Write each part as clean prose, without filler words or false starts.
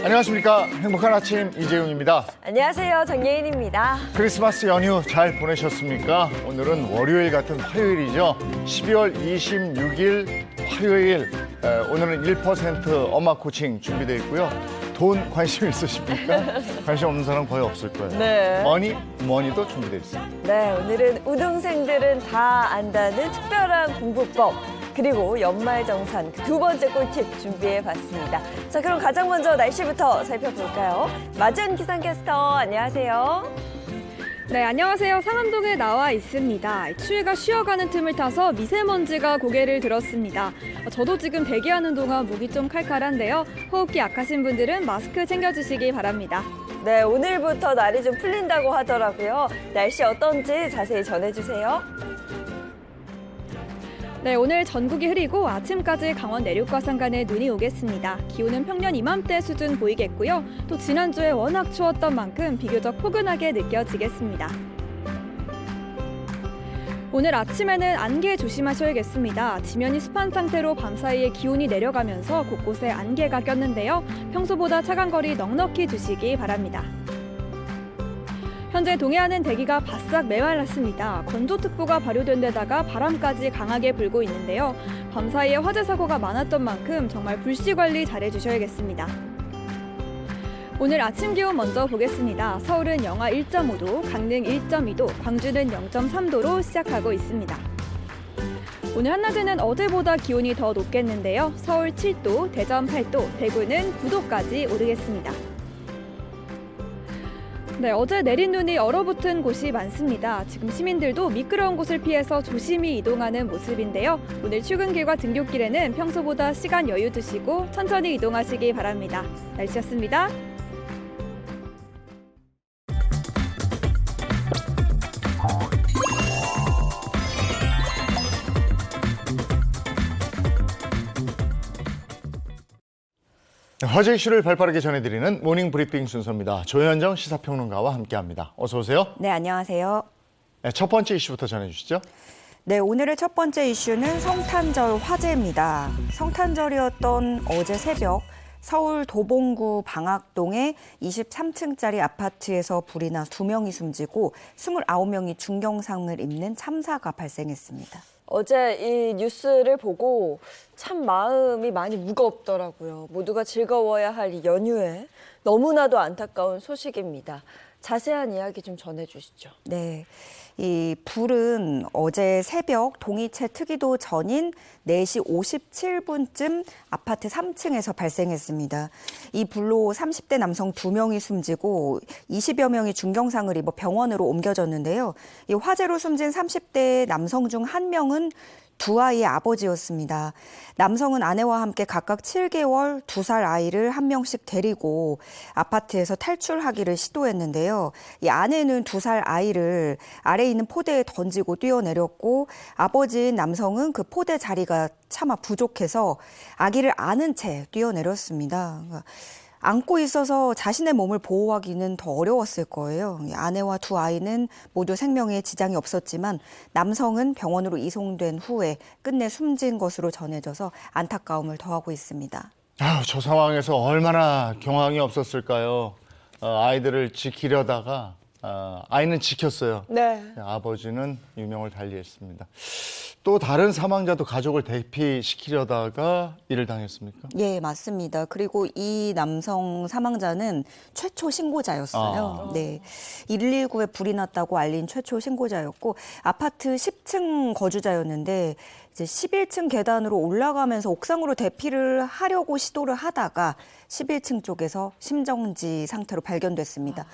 안녕하십니까. 행복한 아침 이재용입니다. 안녕하세요. 정예인입니다. 크리스마스 연휴 잘 보내셨습니까? 오늘은 월요일 같은 화요일이죠. 12월 26일 화요일. 오늘은 1% 엄마 코칭 준비되어 있고요. 돈 관심 있으십니까? 관심 없는 사람 거의 없을 거예요. 네. 머니도 준비되어 있습니다. 네, 오늘은 우등생들은 다 안다는 특별한 공부법. 그리고 연말정산 두 번째 꿀팁 준비해봤습니다. 자, 그럼 가장 먼저 날씨부터 살펴볼까요? 마지은 기상캐스터, 안녕하세요. 네, 안녕하세요. 상암동에 나와 있습니다. 추위가 쉬어가는 틈을 타서 미세먼지가 고개를 들었습니다. 저도 지금 대기하는 동안 목이 좀 칼칼한데요. 호흡기 약하신 분들은 마스크 챙겨주시기 바랍니다. 네, 오늘부터 날이 좀 풀린다고 하더라고요. 날씨 어떤지 자세히 전해주세요. 네, 오늘 전국이 흐리고 아침까지 강원 내륙과 산간에 눈이 오겠습니다. 기온은 평년 이맘때 수준 보이겠고요. 또 지난주에 워낙 추웠던 만큼 비교적 포근하게 느껴지겠습니다. 오늘 아침에는 안개 조심하셔야겠습니다. 지면이 습한 상태로 밤사이에 기온이 내려가면서 곳곳에 안개가 꼈는데요. 평소보다 차간거리 넉넉히 두시기 바랍니다. 현재 동해안은 대기가 바싹 메말랐습니다. 건조특보가 발효된 데다가 바람까지 강하게 불고 있는데요. 밤사이에 화재 사고가 많았던 만큼 정말 불씨 관리 잘해주셔야겠습니다. 오늘 아침 기온 먼저 보겠습니다. 서울은 영하 1.5도, 강릉 1.2도, 광주는 0.3도로 시작하고 있습니다. 오늘 한낮에는 어제보다 기온이 더 높겠는데요. 서울 7도, 대전 8도, 대구는 9도까지 오르겠습니다. 네, 어제 내린 눈이 얼어붙은 곳이 많습니다. 지금 시민들도 미끄러운 곳을 피해서 조심히 이동하는 모습인데요. 오늘 출근길과 등굣길에는 평소보다 시간 여유 두시고 천천히 이동하시기 바랍니다. 날씨였습니다. 화제 이슈를 발빠르게 전해드리는 모닝 브리핑 순서입니다. 조현정 시사평론가와 함께합니다. 어서 오세요. 네, 안녕하세요. 네, 첫 번째 이슈부터 전해주시죠. 네, 오늘의 첫 번째 이슈는 성탄절 화재입니다. 성탄절이었던 어제 새벽 서울 도봉구 방학동의 23층짜리 아파트에서 불이 나 2명이 숨지고 29명이 중경상을 입는 참사가 발생했습니다. 어제 이 뉴스를 보고 참 마음이 많이 무겁더라고요. 모두가 즐거워야 할 이 연휴에 너무나도 안타까운 소식입니다. 자세한 이야기 좀 전해주시죠. 네, 이 불은 어제 새벽 동이채 트기도 전인 4시 57분쯤 아파트 3층에서 발생했습니다. 이 불로 30대 남성 2명이 숨지고 20여 명이 중경상을 입어 병원으로 옮겨졌는데요. 이 화재로 숨진 30대 남성 중 1명은 두 아이의 아버지였습니다. 남성은 아내와 함께 각각 7개월, 2살 아이를 한 명씩 데리고 아파트에서 탈출하기를 시도했는데요. 이 아내는 2살 아이를 아래에 있는 포대에 던지고 뛰어내렸고 아버지인 남성은 그 포대 자리가 차마 부족해서 아기를 안은 채 뛰어내렸습니다. 안고 있어서 자신의 몸을 보호하기는 더 어려웠을 거예요. 아내와 두 아이는 모두 생명에 지장이 없었지만 남성은 병원으로 이송된 후에 끝내 숨진 것으로 전해져서 안타까움을 더하고 있습니다. 저 상황에서 얼마나 경황이 없었을까요? 아이들을 지키려다가 아이는 지켰어요. 네. 아버지는 유명을 달리했습니다. 또 다른 사망자도 가족을 대피시키려다가 일을 당했습니까? 예, 맞습니다. 그리고 이 남성 사망자는 최초 신고자였어요. 네, 119에 불이 났다고 알린 최초 신고자였고 아파트 10층 거주자였는데 이제 11층 계단으로 올라가면서 옥상으로 대피를 하려고 시도를 하다가 11층 쪽에서 심정지 상태로 발견됐습니다.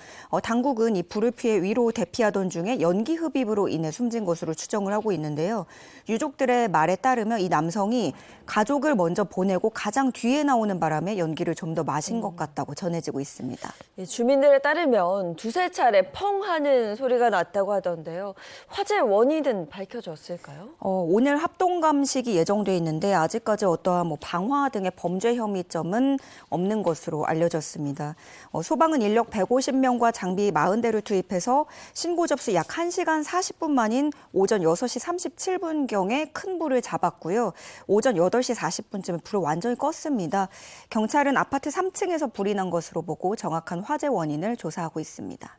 당국은 이 불을 피해 위로 대피하던 중에 연기 흡입으로 인해 숨진 것으로 추정을 하고 있는데요. 유족들의 말에 따르면 이 남성이 가족을 먼저 보내고 가장 뒤에 나오는 바람에 연기를 좀 더 마신 것 같다고 전해지고 있습니다. 주민들에 따르면 두세 차례 펑 하는 소리가 났다고 하던데요. 화재 원인은 밝혀졌을까요? 오늘 합동 이동 감식이 예정돼 있는데 아직까지 어떠한 방화 등의 범죄 혐의점은 없는 것으로 알려졌습니다. 소방은 인력 150명과 장비 40대를 투입해서 신고 접수 약 1시간 40분 만인 오전 6시 37분경에 큰 불을 잡았고요. 오전 8시 40분쯤에 불을 완전히 껐습니다. 경찰은 아파트 3층에서 불이 난 것으로 보고 정확한 화재 원인을 조사하고 있습니다.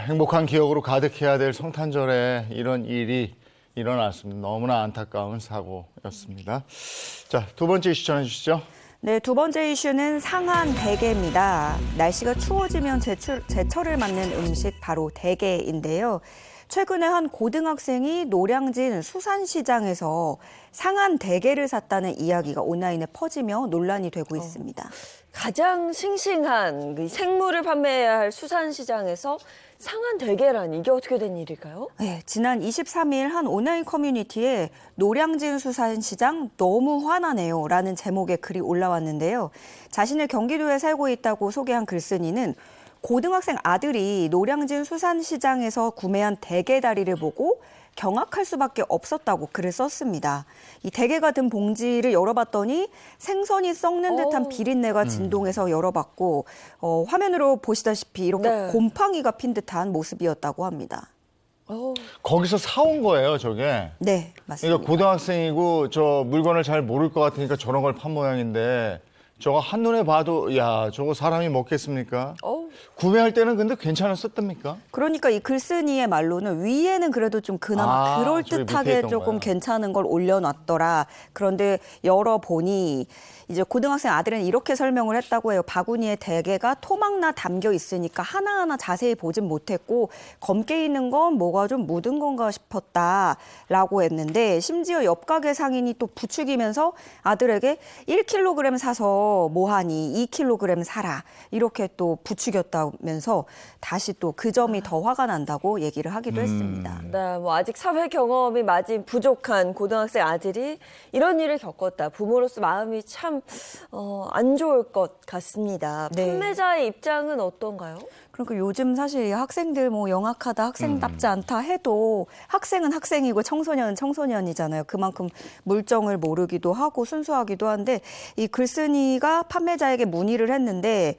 행복한 기억으로 가득해야 될 성탄절에 이런 일이 일어났습니다. 너무나 안타까운 사고였습니다. 자, 두 번째 이슈 전해주시죠. 네, 두 번째 이슈는 상한 대게입니다. 날씨가 추워지면 제철을 맞는 음식 바로 대게인데요. 최근에 한 고등학생이 노량진 수산시장에서 상한 대게를 샀다는 이야기가 온라인에 퍼지며 논란이 되고 있습니다. 가장 싱싱한 그 생물을 판매해야 할 수산시장에서 상한 대게라니 이게 어떻게 된 일일까요? 네, 지난 23일 한 온라인 커뮤니티에 노량진 수산시장 너무 화나네요 라는 제목의 글이 올라왔는데요. 자신을 경기도에 살고 있다고 소개한 글쓴이는 고등학생 아들이 노량진 수산시장에서 구매한 대게다리를 보고 경악할 수밖에 없었다고 글을 썼습니다. 이 대게가 든 봉지를 열어봤더니 생선이 썩는 듯한 비린내가 진동해서 열어봤고 화면으로 보시다시피 이렇게 네. 곰팡이가 핀 듯한 모습이었다고 합니다. 거기서 사온 거예요, 저게. 네, 맞습니다. 그러니까 고등학생이고 저 물건을 잘 모를 것 같으니까 저런 걸 판 모양인데 저거 한눈에 봐도 야, 저거 사람이 먹겠습니까? 구매할 때는 근데 괜찮았었답니까? 그러니까 이 글쓴이의 말로는 위에는 그래도 좀 그나마 저기 밑에 그럴듯하게 있던 조금 거야. 괜찮은 걸 올려놨더라. 그런데 열어보니 이제 고등학생 아들은 이렇게 설명을 했다고 해요. 바구니에 대게가 토막나 담겨 있으니까 하나하나 자세히 보진 못했고 검게 있는 건 뭐가 좀 묻은 건가 싶었다라고 했는데 심지어 옆 가게 상인이 또 부추기면서 아들에게 1kg 사서 뭐하니 2kg 사라 이렇게 또 부추겼다면서 다시 또 그 점이 더 화가 난다고 얘기를 하기도 했습니다. 네, 뭐 아직 사회 경험이 마진 부족한 고등학생 아들이 이런 일을 겪었다. 부모로서 마음이 참 안 좋을 것 같습니다. 네. 판매자의 입장은 어떤가요? 그러니까 요즘 사실 학생들 영악하다, 학생답지 않다 해도 학생은 학생이고 청소년은 청소년이잖아요. 그만큼 물정을 모르기도 하고 순수하기도 한데 이 글쓴이가 판매자에게 문의를 했는데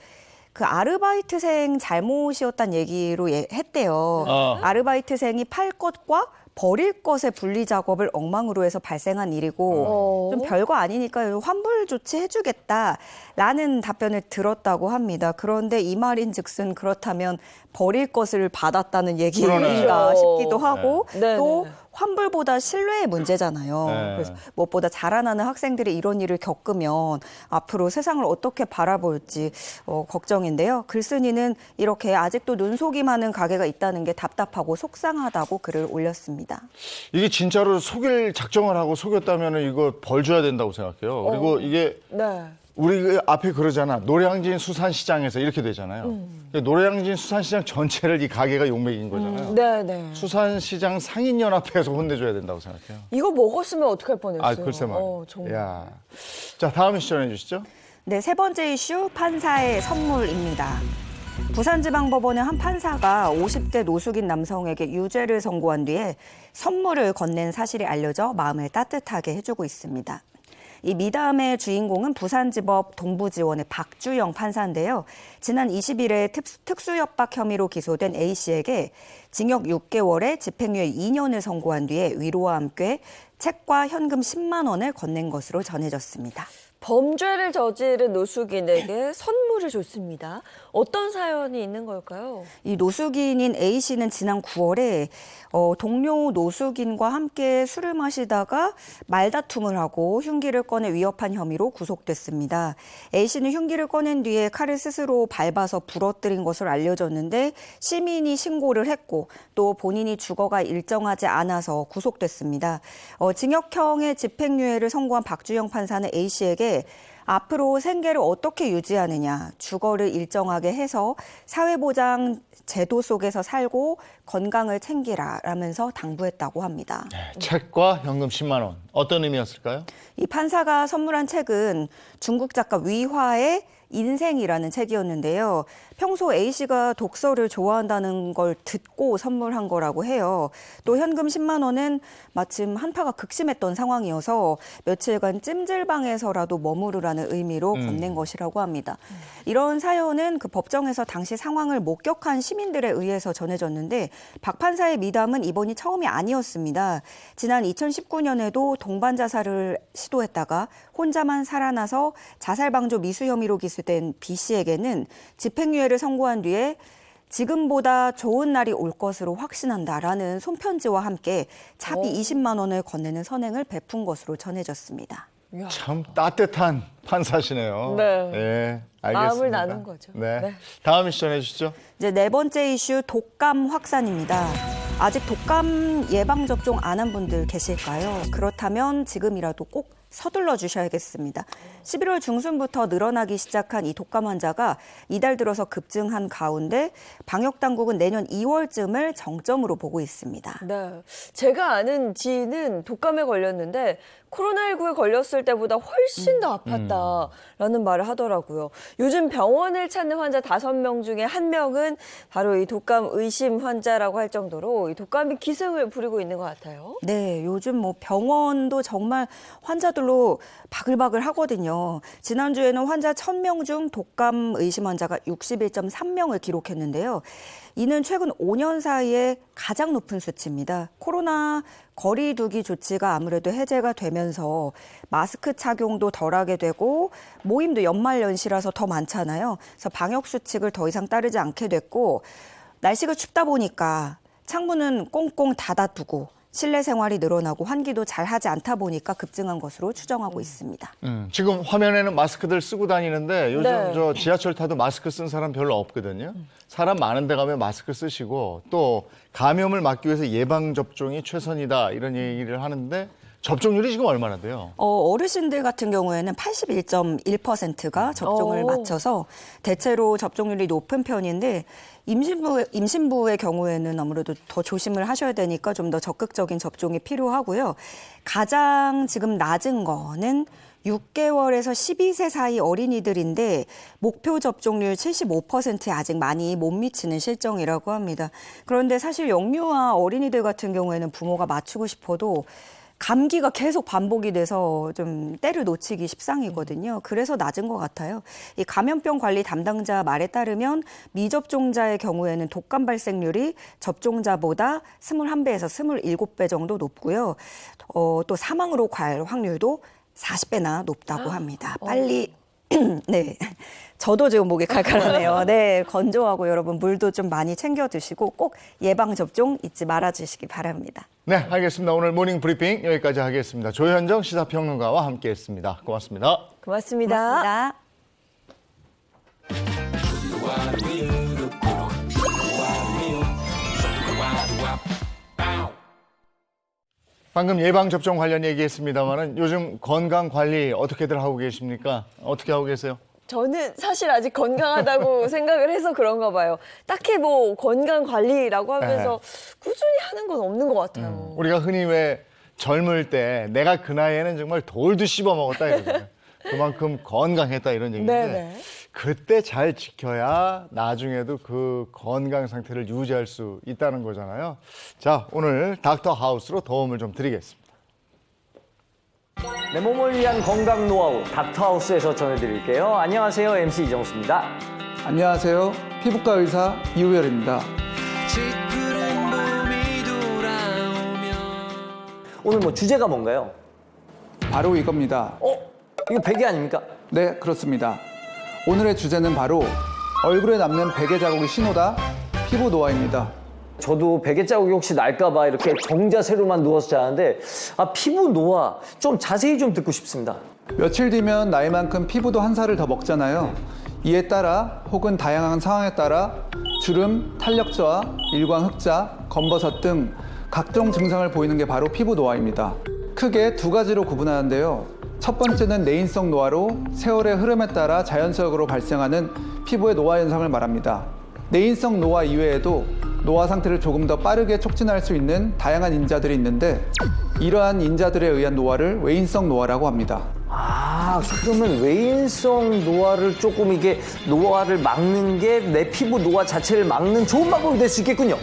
그 아르바이트생 잘못이었다는 얘기로 했대요. 아르바이트생이 팔 것과 버릴 것의 분리 작업을 엉망으로 해서 발생한 일이고 좀 별거 아니니까 환불 조치해주겠다라는 답변을 들었다고 합니다. 그런데 이 말인즉슨 그렇다면 버릴 것을 받았다는 얘기인가 그러네. 싶기도 하고 네. 또 네. 환불보다 신뢰의 문제잖아요. 네. 그래서 무엇보다 자라나는 학생들이 이런 일을 겪으면 앞으로 세상을 어떻게 바라볼지 걱정인데요. 글쓴이는 이렇게 아직도 눈속임 하는 가게가 있다는 게 답답하고 속상하다고 글을 올렸습니다. 이게 진짜로 속일 작정을 하고 속였다면 이거 벌 줘야 된다고 생각해요. 그리고 이게 네. 우리 그 앞에 그러잖아. 노량진 수산시장에서 이렇게 되잖아요. 노량진 수산시장 전체를 이 가게가 욕먹인 거잖아요. 네, 네. 수산시장 상인연합회에서 혼내줘야 된다고 생각해요. 이거 먹었으면 어떡할 뻔했어요. 글쎄 말이에요. 정말. 야. 자, 다음 이슈 전해 주시죠. 네, 세 번째 이슈 판사의 선물입니다. 부산지방법원의 한 판사가 50대 노숙인 남성에게 유죄를 선고한 뒤에 선물을 건넨 사실이 알려져 마음을 따뜻하게 해주고 있습니다. 이 미담의 주인공은 부산지법 동부지원의 박주영 판사인데요. 지난 20일에 특수협박 혐의로 기소된 A씨에게 징역 6개월에 집행유예 2년을 선고한 뒤에 위로와 함께 책과 현금 10만 원을 건넨 것으로 전해졌습니다. 범죄를 저지른 노숙인에게 선물을 줬습니다. 어떤 사연이 있는 걸까요? 이 노숙인인 A씨는 지난 9월에 동료 노숙인과 함께 술을 마시다가 말다툼을 하고 흉기를 꺼내 위협한 혐의로 구속됐습니다. A씨는 흉기를 꺼낸 뒤에 칼을 스스로 밟아서 부러뜨린 것으로 알려졌는데 시민이 신고를 했고 또 본인이 주거가 일정하지 않아서 구속됐습니다. 징역형의 집행유예를 선고한 박주영 판사는 A씨에게 앞으로 생계를 어떻게 유지하느냐, 주거를 일정하게 해서 사회보장 제도 속에서 살고 건강을 챙기라라면서 당부했다고 합니다. 책과 현금 10만 원. 어떤 의미였을까요? 이 판사가 선물한 책은 중국 작가 위화의 인생이라는 책이었는데요. 평소 A씨가 독서를 좋아한다는 걸 듣고 선물한 거라고 해요. 또 현금 10만 원은 마침 한파가 극심했던 상황이어서 며칠간 찜질방에서라도 머무르라는 의미로 건넨 것이라고 합니다. 이런 사연은 그 법정에서 당시 상황을 목격한 시민들에 의해서 전해졌는데 박 판사의 미담은 이번이 처음이 아니었습니다. 지난 2019년에도 동반 자살을 시도했다가 혼자만 살아나서 자살방조 미수 혐의로 기소된 B씨에게는 집행유예를 선고한 뒤에 지금보다 좋은 날이 올 것으로 확신한다라는 손편지와 함께 차비 20만 원을 건네는 선행을 베푼 것으로 전해졌습니다. 참 따뜻한 판사시네요. 네. 네, 알겠습니다. 마음을 나눈 거죠. 네. 네. 다음 이슈 전해주시죠. 이제 네 번째 이슈 독감 확산입니다. 아직 독감 예방 접종 안 한 분들 계실까요? 그렇다면 지금이라도 꼭 서둘러 주셔야겠습니다. 11월 중순부터 늘어나기 시작한 이 독감 환자가 이달 들어서 급증한 가운데 방역 당국은 내년 2월쯤을 정점으로 보고 있습니다. 네. 제가 아는 지인은 독감에 걸렸는데 코로나19에 걸렸을 때보다 훨씬 더 아팠다라는 말을 하더라고요. 요즘 병원을 찾는 환자 5명 중에 1명은 바로 이 독감 의심 환자라고 할 정도로 이 독감이 기승을 부리고 있는 것 같아요. 네, 요즘 뭐 병원도 정말 환자들로 바글바글 하거든요. 지난주에는 환자 1000명 중 독감 의심 환자가 61.3명을 기록했는데요. 이는 최근 5년 사이에 가장 높은 수치입니다. 코로나 거리 두기 조치가 아무래도 해제가 되면서 마스크 착용도 덜하게 되고 모임도 연말연시라서 더 많잖아요. 그래서 방역 수칙을 더 이상 따르지 않게 됐고 날씨가 춥다 보니까 창문은 꽁꽁 닫아두고 실내 생활이 늘어나고 환기도 잘 하지 않다 보니까 급증한 것으로 추정하고 있습니다. 지금 화면에는 마스크들 쓰고 다니는데 요즘 네. 저 지하철 타도 마스크 쓴 사람 별로 없거든요. 사람 많은 데 가면 마스크 쓰시고 또 감염을 막기 위해서 예방접종이 최선이다 이런 얘기를 하는데 접종률이 지금 얼마나 돼요? 어르신들 같은 경우에는 81.1%가 접종을 오. 마쳐서 대체로 접종률이 높은 편인데 임신부의 경우에는 아무래도 더 조심을 하셔야 되니까 좀 더 적극적인 접종이 필요하고요. 가장 지금 낮은 거는 6개월에서 12세 사이 어린이들인데 목표 접종률 75%에 아직 많이 못 미치는 실정이라고 합니다. 그런데 사실 영유아 어린이들 같은 경우에는 부모가 맞추고 싶어도 감기가 계속 반복이 돼서 좀 때를 놓치기 십상이거든요. 그래서 낮은 것 같아요. 이 감염병 관리 담당자 말에 따르면 미접종자의 경우에는 독감 발생률이 접종자보다 21배에서 27배 정도 높고요. 또 사망으로 갈 확률도 40배나 높다고 합니다. 빨리 네, 저도 지금 목이 칼칼하네요. 네, 건조하고 여러분 물도 좀 많이 챙겨 드시고 꼭 예방 접종 잊지 말아 주시기 바랍니다. 네, 알겠습니다. 오늘 모닝 브리핑 여기까지 하겠습니다. 조현정 시사평론가와 함께했습니다. 고맙습니다. 고맙습니다. 방금 예방접종 관련 얘기했습니다만은 요즘 건강 관리 어떻게들 하고 계십니까? 어떻게 하고 계세요? 저는 사실 아직 건강하다고 생각을 해서 그런가 봐요. 딱히 뭐 건강 관리라고 하면서 꾸준히 하는 건 없는 것 같아요. 우리가 흔히 왜 젊을 때 내가 그 나이에는 정말 돌도 씹어 먹었다 이러잖아요. 그만큼 건강했다 이런 얘기인데 네네. 그때 잘 지켜야 나중에도 그 건강 상태를 유지할 수 있다는 거잖아요. 자, 오늘 닥터 하우스로 도움을 좀 드리겠습니다. 내 몸을 위한 건강 노하우 닥터하우스에서 전해드릴게요. 안녕하세요. MC 이정수입니다. 안녕하세요. 피부과 의사 이우열입니다. 오늘 뭐 주제가 뭔가요? 바로 이겁니다. 이거 베개 아닙니까? 네, 그렇습니다. 오늘의 주제는 바로 얼굴에 남는 베개 자국이 신호다, 피부 노화입니다. 저도 베개 자국이 혹시 날까봐 이렇게 정자세로만 누워서 자는데 피부 노화 좀 자세히 좀 듣고 싶습니다. 며칠 뒤면 나이만큼 피부도 한 살을 더 먹잖아요. 이에 따라 혹은 다양한 상황에 따라 주름, 탄력 저하, 일광 흑자, 검버섯 등 각종 증상을 보이는 게 바로 피부 노화입니다. 크게 두 가지로 구분하는데요. 첫 번째는 내인성 노화로 세월의 흐름에 따라 자연적으로 발생하는 피부의 노화 현상을 말합니다. 내인성 노화 이외에도 노화 상태를 조금 더 빠르게 촉진할 수 있는 다양한 인자들이 있는데 이러한 인자들에 의한 노화를 외인성 노화라고 합니다. 아, 그러면 외인성 노화를 조금 이게 노화를 막는 게 내 피부 노화 자체를 막는 좋은 방법이 될 수 있겠군요.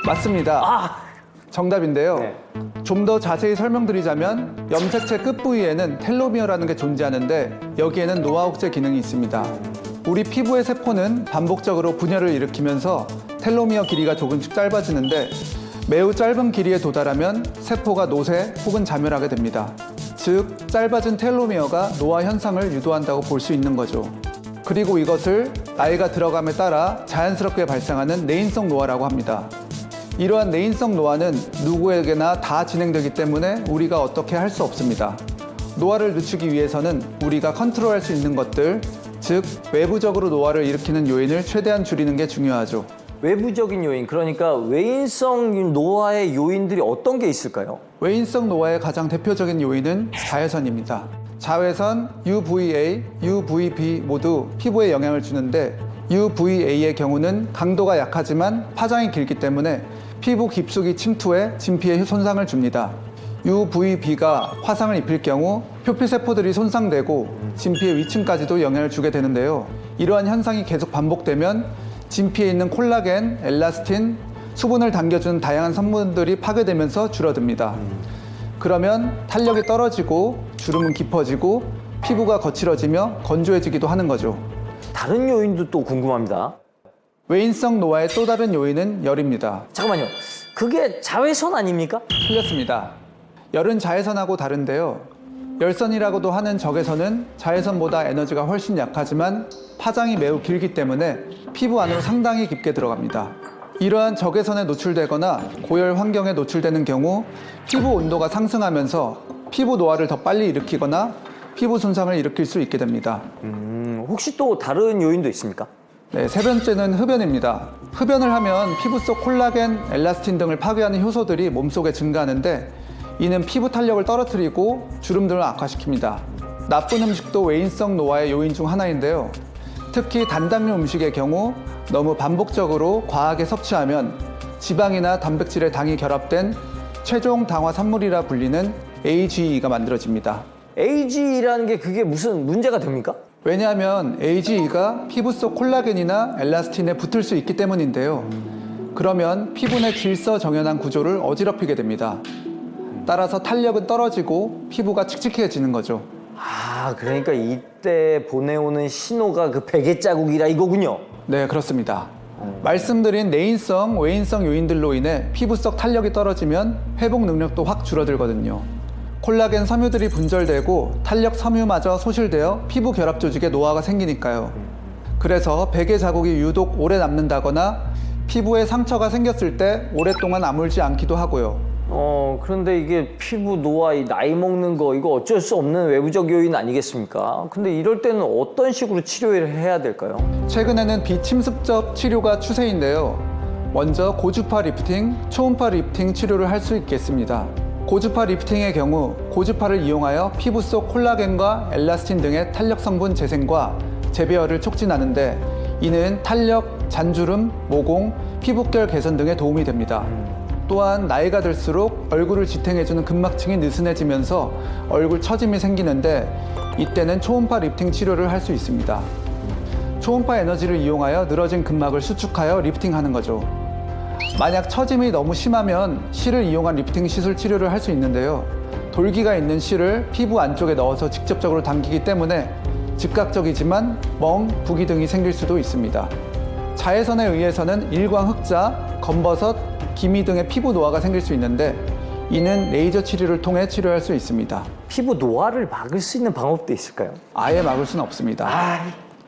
맞습니다. 아, 정답인데요. 네. 좀 더 자세히 설명드리자면 염색체 끝부위에는 텔로미어라는 게 존재하는데 여기에는 노화 억제 기능이 있습니다. 우리 피부의 세포는 반복적으로 분열을 일으키면서 텔로미어 길이가 조금씩 짧아지는데 매우 짧은 길이에 도달하면 세포가 노쇠 혹은 자멸하게 됩니다. 즉, 짧아진 텔로미어가 노화 현상을 유도한다고 볼 수 있는 거죠. 그리고 이것을 나이가 들어감에 따라 자연스럽게 발생하는 내인성 노화라고 합니다. 이러한 내인성 노화는 누구에게나 다 진행되기 때문에 우리가 어떻게 할 수 없습니다. 노화를 늦추기 위해서는 우리가 컨트롤할 수 있는 것들, 즉 외부적으로 노화를 일으키는 요인을 최대한 줄이는 게 중요하죠. 외부적인 요인, 그러니까 외인성 노화의 요인들이 어떤 게 있을까요? 외인성 노화의 가장 대표적인 요인은 자외선입니다. 자외선, UVA, UVB 모두 피부에 영향을 주는데 UVA의 경우는 강도가 약하지만 파장이 길기 때문에 피부 깊숙이 침투해 진피에 손상을 줍니다. UVB가 화상을 입힐 경우 표피세포들이 손상되고 진피의 위층까지도 영향을 주게 되는데요. 이러한 현상이 계속 반복되면 진피에 있는 콜라겐, 엘라스틴, 수분을 당겨주는 다양한 성분들이 파괴되면서 줄어듭니다. 그러면 탄력이 떨어지고 주름은 깊어지고 피부가 거칠어지며 건조해지기도 하는 거죠. 다른 요인도 또 궁금합니다. 외인성 노화의 또 다른 요인은 열입니다. 잠깐만요. 그게 자외선 아닙니까? 틀렸습니다. 열은 자외선하고 다른데요. 열선이라고도 하는 적외선은 자외선보다 에너지가 훨씬 약하지만 파장이 매우 길기 때문에 피부 안으로 상당히 깊게 들어갑니다. 이러한 적외선에 노출되거나 고열 환경에 노출되는 경우 피부 온도가 상승하면서 피부 노화를 더 빨리 일으키거나 피부 손상을 일으킬 수 있게 됩니다. 혹시 또 다른 요인도 있습니까? 네, 세 번째는 흡연입니다. 흡연을 하면 피부 속 콜라겐, 엘라스틴 등을 파괴하는 효소들이 몸속에 증가하는데 이는 피부 탄력을 떨어뜨리고 주름 등을 악화시킵니다. 나쁜 음식도 외인성 노화의 요인 중 하나인데요. 특히 단당류 음식의 경우 너무 반복적으로 과하게 섭취하면 지방이나 단백질의 당이 결합된 최종 당화 산물이라 불리는 AGE가 만들어집니다. AGE라는 게 그게 무슨 문제가 됩니까? 왜냐하면 AGE가 피부 속 콜라겐이나 엘라스틴에 붙을 수 있기 때문인데요. 그러면 피부 내 질서 정연한 구조를 어지럽히게 됩니다. 따라서 탄력은 떨어지고 피부가 칙칙해지는 거죠. 아, 그러니까 이때 보내오는 신호가 그 베개 자국이라 이거군요. 네, 그렇습니다. 말씀드린 내인성, 외인성 요인들로 인해 피부 속 탄력이 떨어지면 회복 능력도 확 줄어들거든요. 콜라겐 섬유들이 분절되고 탄력 섬유마저 소실되어 피부 결합 조직에 노화가 생기니까요. 그래서 베개 자국이 유독 오래 남는다거나 피부에 상처가 생겼을 때 오랫동안 아물지 않기도 하고요. 그런데 이게 피부 노화, 이 나이 먹는 거 이거 어쩔 수 없는 외부적 요인 아니겠습니까? 근데 이럴 때는 어떤 식으로 치료를 해야 될까요? 최근에는 비침습적 치료가 추세인데요. 먼저 고주파 리프팅, 초음파 리프팅 치료를 할 수 있겠습니다. 고주파 리프팅의 경우 고주파를 이용하여 피부 속 콜라겐과 엘라스틴 등의 탄력 성분 재생과 재배열을 촉진하는데 이는 탄력, 잔주름, 모공, 피부결 개선 등에 도움이 됩니다. 또한 나이가 들수록 얼굴을 지탱해주는 근막층이 느슨해지면서 얼굴 처짐이 생기는데 이때는 초음파 리프팅 치료를 할 수 있습니다. 초음파 에너지를 이용하여 늘어진 근막을 수축하여 리프팅하는 거죠. 만약 처짐이 너무 심하면 실을 이용한 리프팅 시술 치료를 할 수 있는데요. 돌기가 있는 실을 피부 안쪽에 넣어서 직접적으로 당기기 때문에 즉각적이지만 멍, 부기 등이 생길 수도 있습니다. 자외선에 의해서는 일광 흑자, 검버섯, 기미 등의 피부 노화가 생길 수 있는데 이는 레이저 치료를 통해 치료할 수 있습니다. 피부 노화를 막을 수 있는 방법도 있을까요? 아예 막을 수는 없습니다.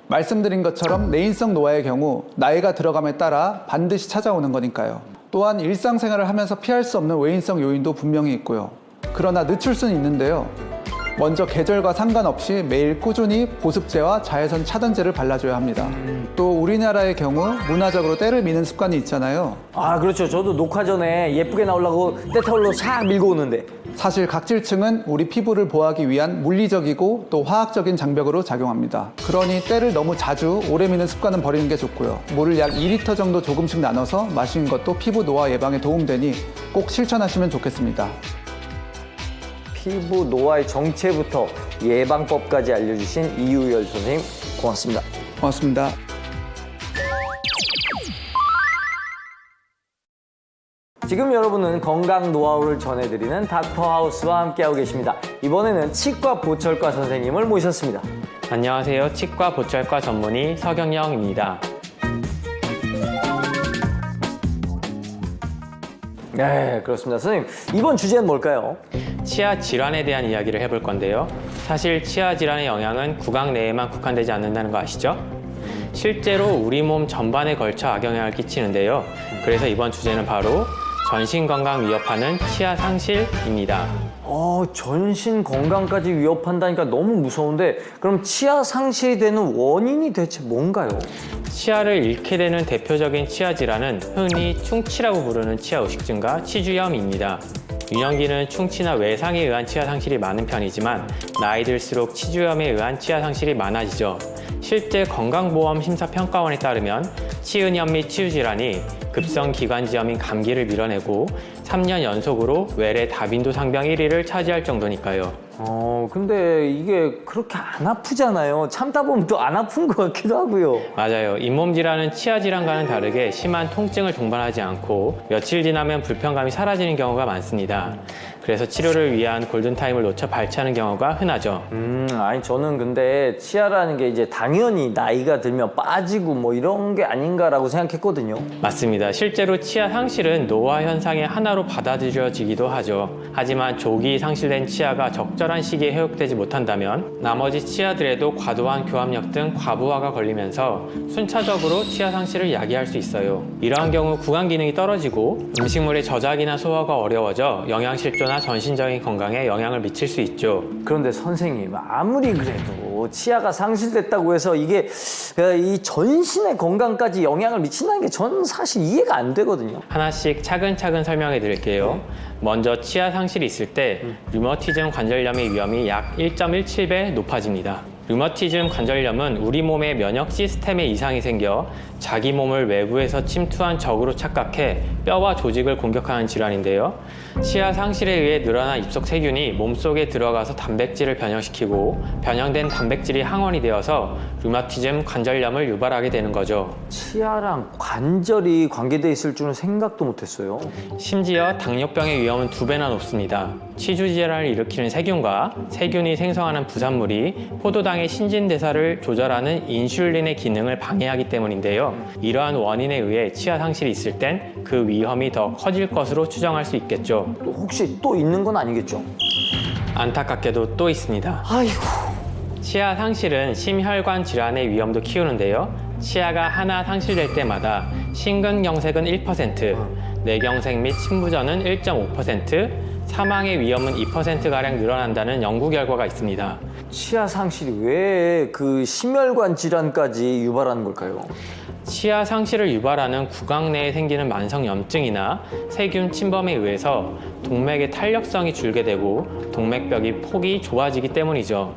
말씀드린 것처럼 내인성 노화의 경우 나이가 들어감에 따라 반드시 찾아오는 거니까요. 또한 일상생활을 하면서 피할 수 없는 외인성 요인도 분명히 있고요. 그러나 늦출 수는 있는데요. 먼저 계절과 상관없이 매일 꾸준히 보습제와 자외선 차단제를 발라줘야 합니다. 또 우리나라의 경우 문화적으로 때를 미는 습관이 있잖아요. 아, 그렇죠. 저도 녹화 전에 예쁘게 나오려고 때타올로 싹 밀고 오는데. 사실 각질층은 우리 피부를 보호하기 위한 물리적이고 또 화학적인 장벽으로 작용합니다. 그러니 때를 너무 자주 오래 미는 습관은 버리는 게 좋고요. 물을 약 2리터 정도 조금씩 나눠서 마시는 것도 피부 노화 예방에 도움되니 꼭 실천하시면 좋겠습니다. 피부 노화의 정체부터 예방법까지 알려주신 이유열 선생님 고맙습니다. 고맙습니다. 지금 여러분은 건강 노하우를 전해드리는 닥터하우스와 함께하고 계십니다. 이번에는 치과 보철과 선생님을 모셨습니다. 안녕하세요. 치과 보철과 전문의 서경영입니다. 네, 그렇습니다. 선생님, 이번 주제는 뭘까요? 치아 질환에 대한 이야기를 해볼 건데요. 사실 치아 질환의 영향은 구강 내에만 국한되지 않는다는 거 아시죠? 실제로 우리 몸 전반에 걸쳐 악영향을 끼치는데요. 그래서 이번 주제는 바로 전신 건강 위협하는 치아 상실입니다. 전신 건강까지 위협한다니까 너무 무서운데 그럼 치아 상실이 되는 원인이 대체 뭔가요? 치아를 잃게 되는 대표적인 치아 질환은 흔히 충치라고 부르는 치아 의식증과 치주염입니다. 유년기는 충치나 외상에 의한 치아 상실이 많은 편이지만 나이 들수록 치주염에 의한 치아 상실이 많아지죠. 실제 건강보험심사평가원에 따르면 치은염 및 치주질환이 급성기관지염인 감기를 밀어내고 3년 연속으로 외래 다빈도 상병 1위를 차지할 정도니까요. 근데 이게 그렇게 안 아프잖아요. 참다 보면 또 안 아픈 것 같기도 하고요. 맞아요. 잇몸 질환은 치아 질환과는 다르게 심한 통증을 동반하지 않고 며칠 지나면 불편감이 사라지는 경우가 많습니다. 그래서 치료를 위한 골든타임을 놓쳐 발치하는 경우가 흔하죠. 아니 저는 근데 치아라는 게 이제 당연히 나이가 들면 빠지고 뭐 이런 게 아닌가라고 생각했거든요. 맞습니다. 실제로 치아 상실은 노화 현상의 하나로 받아들여지기도 하죠. 하지만 조기 상실된 치아가 적절한 시기에 회복되지 못한다면 나머지 치아들에도 과도한 교합력 등 과부하가 걸리면서 순차적으로 치아 상실을 야기할 수 있어요. 이러한 경우 구강 기능이 떨어지고 음식물의 저작이나 소화가 어려워져 영양실조나 전신적인 건강에 영향을 미칠 수 있죠. 그런데 선생님 아무리 그래도 치아가 상실됐다고 해서 이게 이 전신의 건강까지 영향을 미친다는 게 저는 사실 이해가 안 되거든요. 하나씩 차근차근 설명해 드릴게요. 먼저 치아 상실이 있을 때 류머티즘 관절염의 위험이 약 1.17배 높아집니다. 류머티즘 관절염은 우리 몸의 면역 시스템에 이상이 생겨 자기 몸을 외부에서 침투한 적으로 착각해 뼈와 조직을 공격하는 질환인데요. 치아 상실에 의해 늘어난 입속 세균이 몸속에 들어가서 단백질을 변형시키고 변형된 단백질이 항원이 되어서 류머티즘 관절염을 유발하게 되는 거죠. 치아랑 관절이 관계돼 있을 줄은 생각도 못했어요. 심지어 당뇨병의 위험은 2배나 높습니다. 치주 질환을 일으키는 세균과 세균이 생성하는 부산물이 포도당의 신진대사를 조절하는 인슐린의 기능을 방해하기 때문인데요. 이러한 원인에 의해 치아 상실이 있을 땐 그 위험이 더 커질 것으로 추정할 수 있겠죠. 혹시 또 있는 건 아니겠죠? 안타깝게도 또 있습니다. 아이고. 치아 상실은 심혈관 질환의 위험도 키우는데요. 치아가 하나 상실될 때마다 심근경색은 1%, 뇌경색 및 심부전은 1.5%, 사망의 위험은 2%가량 늘어난다는 연구 결과가 있습니다. 치아 상실이 왜 그 심혈관 질환까지 유발하는 걸까요? 치아 상실을 유발하는 구강 내에 생기는 만성염증이나 세균 침범에 의해서 동맥의 탄력성이 줄게 되고 동맥벽이 폭이 좁아지기 때문이죠.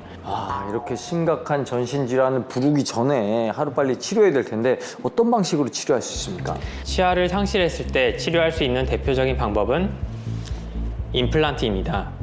이렇게 심각한 전신 질환을 부르기 전에 하루빨리 치료해야 될 텐데 어떤 방식으로 치료할 수 있습니까? 치아를 상실했을 때 치료할 수 있는 대표적인 방법은 임플란트입니다.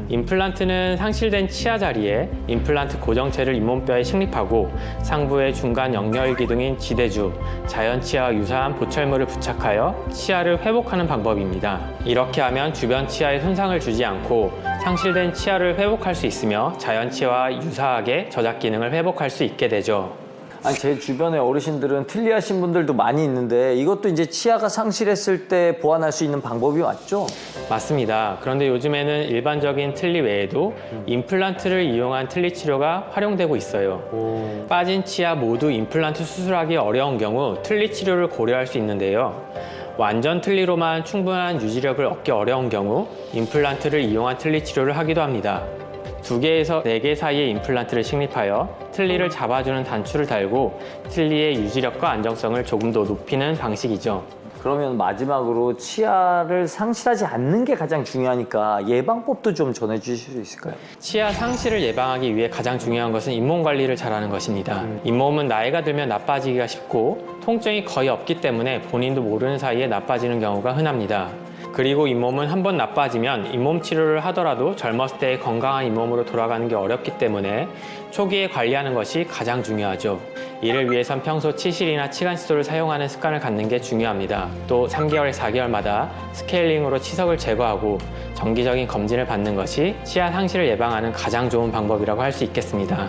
임플란트는 상실된 치아 자리에 임플란트 고정체를 잇몸뼈에 식립하고 상부의 중간 영열 기둥인 지대주, 자연 치아와 유사한 보철물을 부착하여 치아를 회복하는 방법입니다. 이렇게 하면 주변 치아에 손상을 주지 않고 상실된 치아를 회복할 수 있으며 자연 치아와 유사하게 저작 기능을 회복할 수 있게 되죠. 아니 제 주변에 어르신들은 틀니하신 분들도 많이 있는데 이것도 이제 치아가 상실했을 때 보완할 수 있는 방법이 맞죠? 맞습니다. 그런데 요즘에는 일반적인 틀니 외에도 임플란트를 이용한 틀니 치료가 활용되고 있어요. 빠진 치아 모두 임플란트 수술하기 어려운 경우 틀니 치료를 고려할 수 있는데요. 완전 틀니로만 충분한 유지력을 얻기 어려운 경우 임플란트를 이용한 틀니 치료를 하기도 합니다. 2개에서 4개 사이에 임플란트를 식립하여 틀니를 잡아주는 단추를 달고 틀니의 유지력과 안정성을 조금 더 높이는 방식이죠. 그러면 마지막으로 치아를 상실하지 않는 게 가장 중요하니까 예방법도 좀 전해주실 수 있을까요? 치아 상실을 예방하기 위해 가장 중요한 것은 잇몸 관리를 잘하는 것입니다. 잇몸은 나이가 들면 나빠지기가 쉽고 통증이 거의 없기 때문에 본인도 모르는 사이에 나빠지는 경우가 흔합니다. 그리고 잇몸은 한번 나빠지면 잇몸 치료를 하더라도 젊었을 때 건강한 잇몸으로 돌아가는 게 어렵기 때문에 초기에 관리하는 것이 가장 중요하죠. 이를 위해선 평소 치실이나 치간시소를 사용하는 습관을 갖는 게 중요합니다. 또 3개월, 4개월마다 스케일링으로 치석을 제거하고 정기적인 검진을 받는 것이 치아 상실을 예방하는 가장 좋은 방법이라고 할 수 있겠습니다.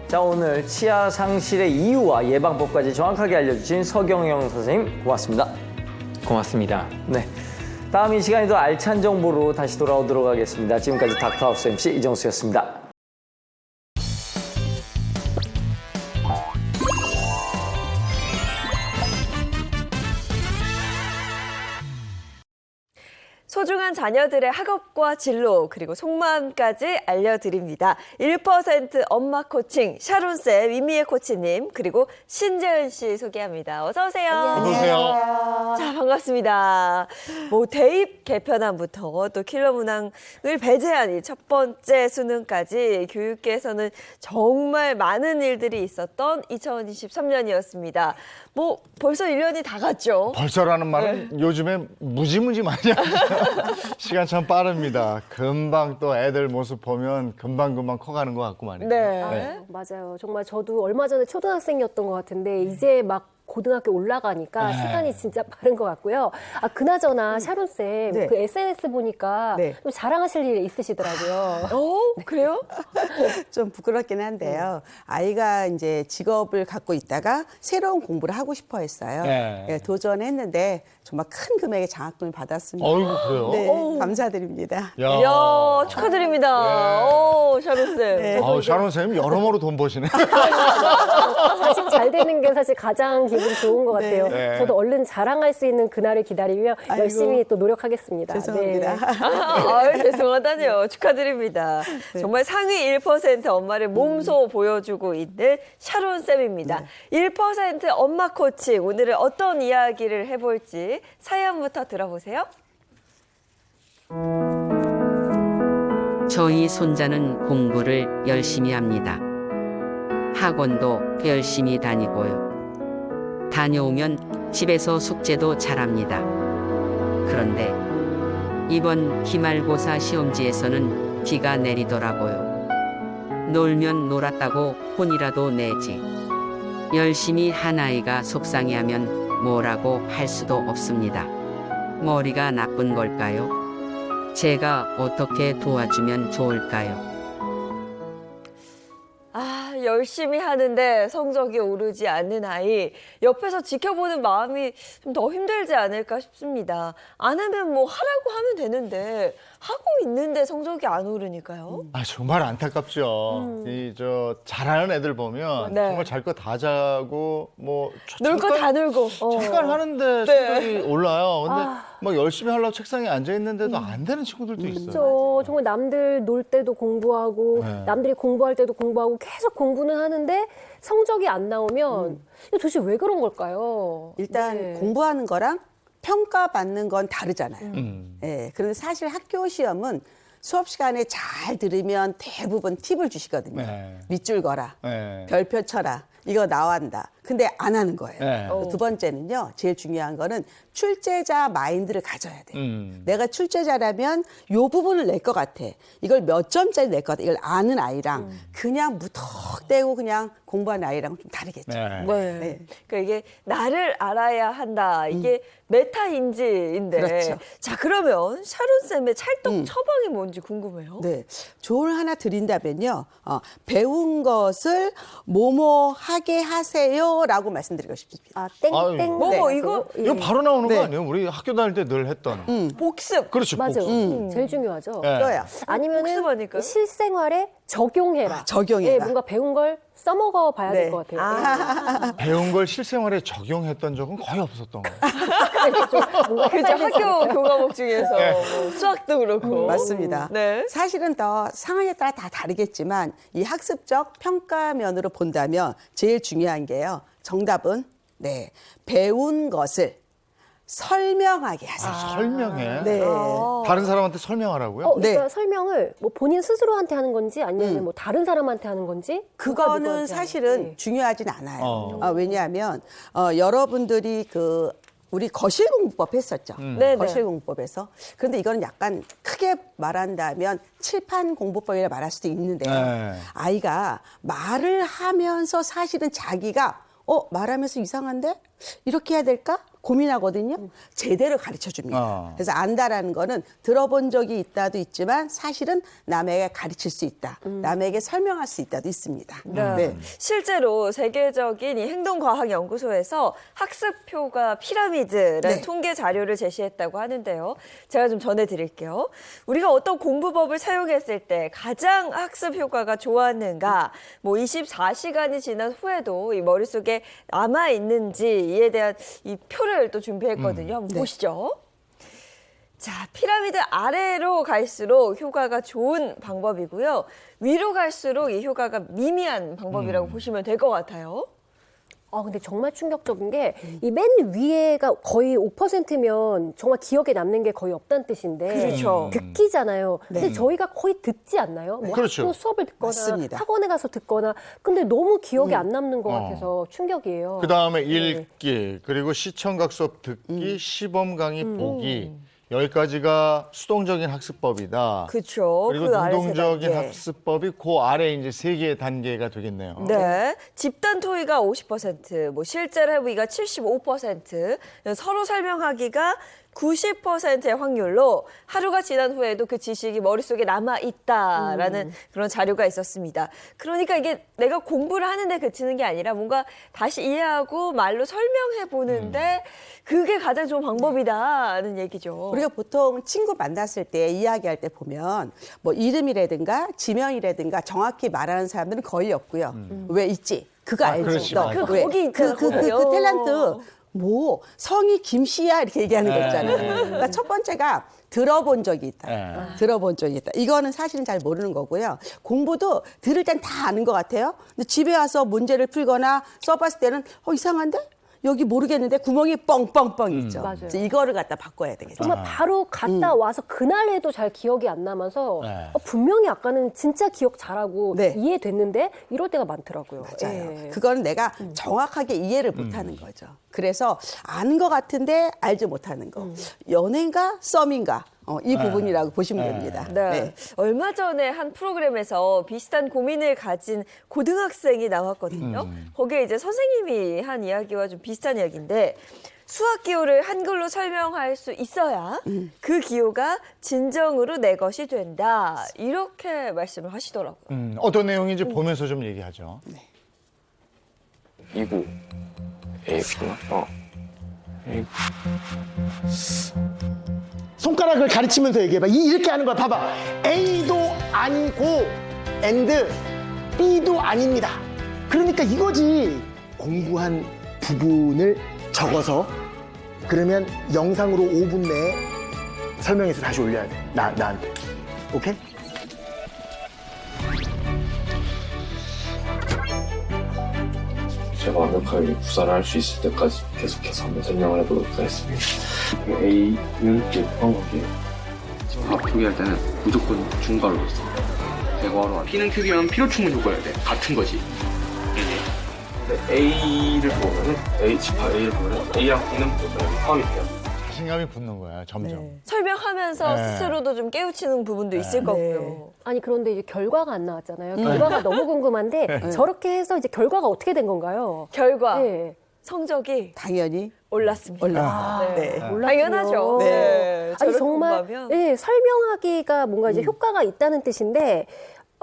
자, 오늘 치아 상실의 이유와 예방법까지 정확하게 알려주신 서경영 선생님 고맙습니다. 고맙습니다. 네, 다음 이 시간에도 알찬 정보로 다시 돌아오도록 하겠습니다. 지금까지 닥터하우스 MC 이정수였습니다. 소중한 자녀들의 학업과 진로 그리고 속마음까지 알려드립니다. 1% 엄마 코칭 샤론쌤, 위미애 코치님 그리고 신재은 씨 소개합니다. 어서 오세요. 안녕하세요. 자, 반갑습니다. 뭐 대입 개편안부터 또 킬러 문항을 배제한 이 첫 번째 수능까지 교육계에서는 정말 많은 일들이 있었던 2023년이었습니다. 뭐 벌써 1년이 다 갔죠. 벌써라는 말은 요즘에 무지무지 많이 하죠. 시간 참 빠릅니다. 금방 또 애들 모습 보면 금방금방 커가는 것 같고 말이에요. 네. 맞아요. 정말 저도 얼마 전에 초등학생이었던 것 같은데 이제 막 고등학교 올라가니까 시간이 진짜 빠른 것 같고요. 아, 그나저나 샤론쌤, 네. 그 SNS 보니까 네. 좀 자랑하실 일 있으시더라고요. 그래요? 좀 부끄럽긴 한데요. 아이가 이제 직업을 갖고 있다가 새로운 공부를 하고 싶어 했어요. 네. 예, 도전했는데 정말 큰 금액의 장학금을 받았습니다. 어이구, 그래요? 네, 감사드립니다. 야. 이야, 축하드립니다. 오, 샤론쌤. 네. 아우, 샤론 선생님 여러모로 돈 버시네. 자식 잘 되는 게 사실 가장 기분 좋은 것 같아요. 네. 저도 얼른 자랑할 수 있는 그날을 기다리며 아이고. 열심히 또 노력하겠습니다. 죄송합니다. 네. 아유, 죄송하다뇨. 축하드립니다. 정말 상위 1% 엄마를 몸소 보여주고 있는 샤론쌤입니다. 1% 엄마 코칭. 오늘은 어떤 이야기를 해볼지 사연부터 들어보세요. 저희 손자는 공부를 열심히 합니다. 학원도 열심히 다니고요. 다녀오면 집에서 숙제도 잘합니다. 그런데 이번 기말고사 시험지에서는 비가 내리더라고요. 놀면 놀았다고 혼이라도 내지. 열심히 한 아이가 속상해하면 뭐라고 할 수도 없습니다. 머리가 나쁜 걸까요? 제가 어떻게 도와주면 좋을까요? 아, 열심히 하는데 성적이 오르지 않는 아이. 옆에서 지켜보는 마음이 좀 더 힘들지 않을까 싶습니다. 안 하면 뭐 하라고 하면 되는데 하고 있는데 성적이 안 오르니까요. 아, 정말 안타깝죠. 잘하는 애들 보면 네. 정말 잘 거 다 자고 뭐 놀 거 다 놀고. 잠깐 하는데 네. 성적이 올라요. 근데 막 열심히 하려고 책상에 앉아 있는데도 안 되는 친구들도 있어요. 그렇죠. 정말 남들 놀 때도 공부하고 네. 남들이 공부할 때도 공부하고 계속 공부는 하는데 성적이 안 나오면 이거 도대체 왜 그런 걸까요? 일단 네. 공부하는 거랑 평가받는 건 다르잖아요. 예, 그런데 사실 학교 시험은 수업 시간에 잘 들으면 대부분 팁을 주시거든요. 네. 밑줄 거라, 네. 별표 쳐라, 이거 나온다. 근데 안 하는 거예요. 네. 두 번째는요, 제일 중요한 거는 출제자 마인드를 가져야 돼요. 내가 출제자라면 요 부분을 낼 것 같아. 이걸 몇 점짜리 낼 것 같아. 이걸 아는 아이랑 그냥 무턱대고 그냥 공부하는 아이랑은 좀 다르겠죠. 네. 네. 그러니까 이게 나를 알아야 한다. 이게 메타인지인데. 그렇죠. 자, 그러면 샤론쌤의 찰떡 처방이 뭔지 궁금해요. 네. 조언 하나 드린다면요. 배운 것을 뭐뭐 하게 하세요라고 말씀드리고 싶습니다. 아, 땡땡. 뭐뭐 네. 이거? 이거 바로 나오는 네. 거 아니에요? 우리 학교 다닐 때 늘 했던. 복습. 그렇죠. 맞아요. 복습. 제일 중요하죠. 네. 또요. 아니면은 복습하니까요? 실생활에 적용해라. 적용해라. 예, 뭔가 배운 걸 써먹어 봐야 네. 될 것 같아요. 배운 걸 실생활에 적용했던 적은 거의 없었던 거예요. 그죠. 학교 교과목 중에서 뭐 수학도 그렇고. 맞습니다. 네. 사실은 더 상황에 따라 다 다르겠지만 이 학습적 평가면으로 본다면 제일 중요한 게요. 정답은 배운 것을 설명하게 하세요. 설명해. 네. 다른 사람한테 설명하라고요? 그러니까 네. 설명을 뭐 본인 스스로한테 하는 건지 아니면 뭐 다른 사람한테 하는 건지 누가 그거는 누구한테 사실은 하는지. 중요하진 않아요. 어. 왜냐하면 여러분들이 우리 거실공부법 했었죠. 네네. 거실공부법에서. 그런데 이거는 약간 크게 말한다면 칠판공부법이라 말할 수도 있는데요. 네. 아이가 말을 하면서 사실은 자기가 말하면서 이상한데? 이렇게 해야 될까? 고민하거든요. 제대로 가르쳐 줍니다. 그래서 안다라는 거는 들어본 적이 있다도 있지만 사실은 남에게 가르칠 수 있다. 남에게 설명할 수 있다도 있습니다. 네. 실제로 세계적인 이 행동과학연구소에서 학습효과 피라미드라는 네. 통계 자료를 제시했다고 하는데요. 제가 좀 전해드릴게요. 우리가 어떤 공부법을 사용했을 때 가장 학습 효과가 좋았는가, 뭐 24시간이 지난 후에도 이 머릿속에 남아 있는지 이에 대한 이 표를 또 준비했거든요. 한번 보시죠. 자, 피라미드 아래로 갈수록 효과가 좋은 방법이고요. 위로 갈수록 이 효과가 미미한 방법이라고 보시면 될 것 같아요. 근데 정말 충격적인 게 이 맨 위에가 거의 5%면 정말 기억에 남는 게 거의 없다는 뜻인데 그렇죠. 듣기잖아요. 근데 저희가 거의 듣지 않나요? 뭐 그렇죠. 학교 수업을 듣거나 맞습니다. 학원에 가서 듣거나 근데 너무 기억에 안 남는 것 같아서 충격이에요. 그다음에 네. 읽기, 그리고 시청각 수업 듣기, 시범 강의 보기 10가지가 수동적인 학습법이다. 그렇죠. 그리고 그 아래 세 능동적인 단계. 학습법이 그 아래 이제 3개의 단계가 되겠네요. 네. 집단 토의가 50%, 뭐 실제로 해보기가 75%, 서로 설명하기가 90%의 확률로 하루가 지난 후에도 그 지식이 머릿속에 남아있다라는 그런 자료가 있었습니다. 그러니까 이게 내가 공부를 하는데 그치는 게 아니라 뭔가 다시 이해하고 말로 설명해 보는데 그게 가장 좋은 방법이다는 얘기죠. 우리가 보통 친구 만났을 때 이야기할 때 보면 뭐 이름이라든가 지명이라든가 정확히 말하는 사람들은 거의 없고요. 왜 있지? 그거 알지? 그렇지, 너 맞아. 왜? 거기 있잖아, 그 거기. 탤런트 뭐 성이 김씨야 이렇게 얘기하는 거 있잖아요. 그러니까 첫 번째가 들어본 적이 있다. 들어본 적이 있다. 이거는 사실은 잘 모르는 거고요. 공부도 들을 땐 다 아는 것 같아요. 근데 집에 와서 문제를 풀거나 써봤을 때는 이상한데? 여기 모르겠는데 구멍이 뻥뻥뻥 있죠. 맞아요. 그래서 이거를 갖다 바꿔야 되겠죠. 정말 바로 갔다 와서 그날 해도 잘 기억이 안 남아서 네. 분명히 아까는 진짜 기억 잘하고 네. 이해됐는데 이럴 때가 많더라고요. 맞아요. 예. 그거는 내가 정확하게 이해를 못하는 거죠. 그래서 아는 것 같은데 알지 못하는 거. 연애인가 썸인가 이 부분이라고 보시면 됩니다. 네. 얼마 전에 한 프로그램에서 비슷한 고민을 가진 고등학생이 나왔거든요. 거기에 이제 선생님이 한 이야기와 좀 비슷한 이야기인데 수학 기호를 한글로 설명할 수 있어야 그 기호가 진정으로 내 것이 된다. 이렇게 말씀을 하시더라고요. 어떤 내용인지 보면서 좀 얘기하죠. 이구 A구나. A구. 손가락을 가르치면서 얘기해봐. 이렇게 하는 거야. 봐봐. A도 아니고 and B도 아닙니다. 그러니까 이거지. 공부한 부분을 적어서 그러면 영상으로 5분 내에 설명해서 다시 올려야 돼. 나한테. 오케이? 제가 완벽하게 구사를 할 수 있을 때까지 계속해서 한번 설명을 해보도록 하겠습니다. A는 곱하기예요. 밥 표기할 때는 무조건 중괄호 씁니다. 대괄호. P는 큐기면 필요충분 효과여야 돼. 같은 거지. 근데 A를 보면은 집합 A를 보면은 A랑 B는 포함이 돼요. 자신감이 붙는 거야, 점점. 설명하면서 네. 스스로도 좀 깨우치는 부분도 있을 거고요. 아니 그런데 이제 결과가 안 나왔잖아요. 결과가 너무 궁금한데 저렇게 해서 이제 결과가 어떻게 된 건가요? 결과, 네. 성적이 당연히 올랐습니다. 올랐습니다. 네. 네. 당연하죠. 네. 아니 저렇게 정말 공부하면. 네, 설명하기가 뭔가 이제 효과가 있다는 뜻인데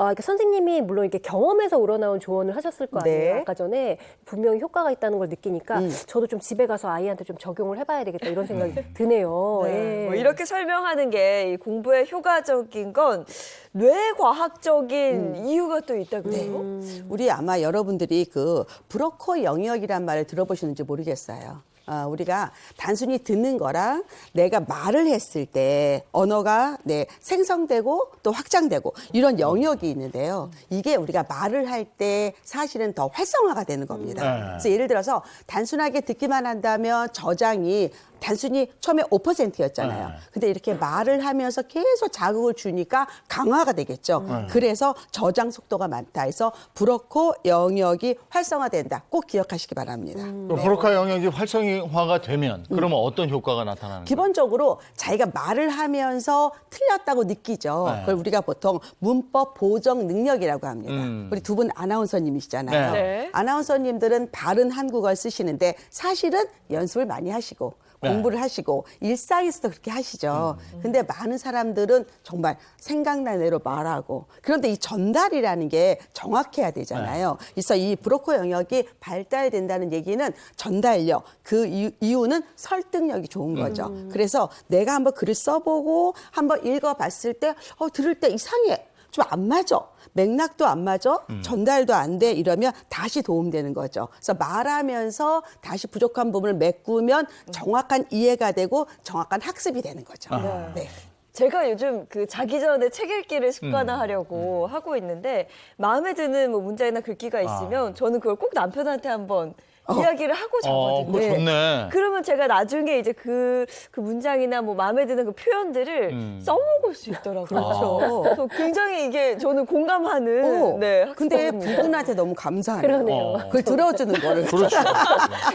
이렇게 선생님이 물론 이렇게 경험에서 우러나온 조언을 하셨을 거 아니에요. 네. 아까 전에 분명히 효과가 있다는 걸 느끼니까 저도 좀 집에 가서 아이한테 좀 적용을 해봐야 되겠다 이런 생각이 드네요. 네. 예. 뭐 이렇게 설명하는 게 이 공부에 효과적인 건 뇌과학적인 이유가 또 있다고 해요. 우리 아마 여러분들이 그 브로커 영역이란 말을 들어보시는지 모르겠어요. 우리가 단순히 듣는 거랑 내가 말을 했을 때 언어가 생성되고 또 확장되고 이런 영역이 있는데요. 이게 우리가 말을 할 때 사실은 더 활성화가 되는 겁니다. 그래서 예를 들어서 단순하게 듣기만 한다면 저장이 단순히 처음에 5%였잖아요. 근데 이렇게 말을 하면서 계속 자극을 주니까 강화가 되겠죠. 그래서 저장 속도가 많다 해서 브로커 영역이 활성화된다. 꼭 기억하시기 바랍니다. 브로커 영역이 활성화가 되면 그러면 어떤 효과가 나타나는 거예요? 기본적으로 자기가 말을 하면서 틀렸다고 느끼죠. 그걸 우리가 보통 문법 보정 능력이라고 합니다. 우리 두 분 아나운서님이시잖아요. 네. 아나운서님들은 바른 한국어를 쓰시는데 사실은 연습을 많이 하시고 공부를 하시고 일상에서도 그렇게 하시죠. 근데 많은 사람들은 정말 생각난 대로 말하고 그런데 이 전달이라는 게 정확해야 되잖아요. 그래서 이 브로커 영역이 발달된다는 얘기는 전달력, 그 이유는 설득력이 좋은 거죠. 그래서 내가 한번 글을 써보고 한번 읽어봤을 때 들을 때 이상해. 좀 안 맞아. 맥락도 안 맞아. 전달도 안 돼. 이러면 다시 도움되는 거죠. 그래서 말하면서 다시 부족한 부분을 메꾸면 정확한 이해가 되고 정확한 학습이 되는 거죠. 네. 제가 요즘 그 자기 전에 책 읽기를 습관화하려고 하고 있는데 마음에 드는 뭐 문장이나 글귀가 있으면 저는 그걸 꼭 남편한테 한번 이야기를 하고 자거든요. 그거 좋네. 그러면 제가 나중에 이제 그 문장이나 뭐 마음에 드는 그 표현들을 써먹을 수 있더라고요. 그렇죠. 그래서 굉장히 이게 저는 공감하는 네, 근데 학습법입니다. 부부한테 너무 감사해요. 그러네요. 그걸 들어주는 거를. 그렇죠.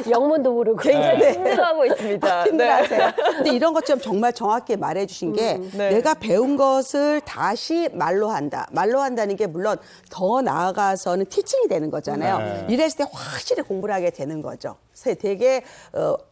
영문도 모르고. 굉장히 힘들어하고 있습니다. 네. 힘들어하세요. 근데 이런 것처럼 정말 정확히 말해주신 게 네. 내가 배운 것을 다시 말로 한다. 말로 한다는 게 물론 더 나아가서는 티칭이 되는 거잖아요. 이랬을 때 확실히 공부를 하게 되는 거죠. 그래서 되게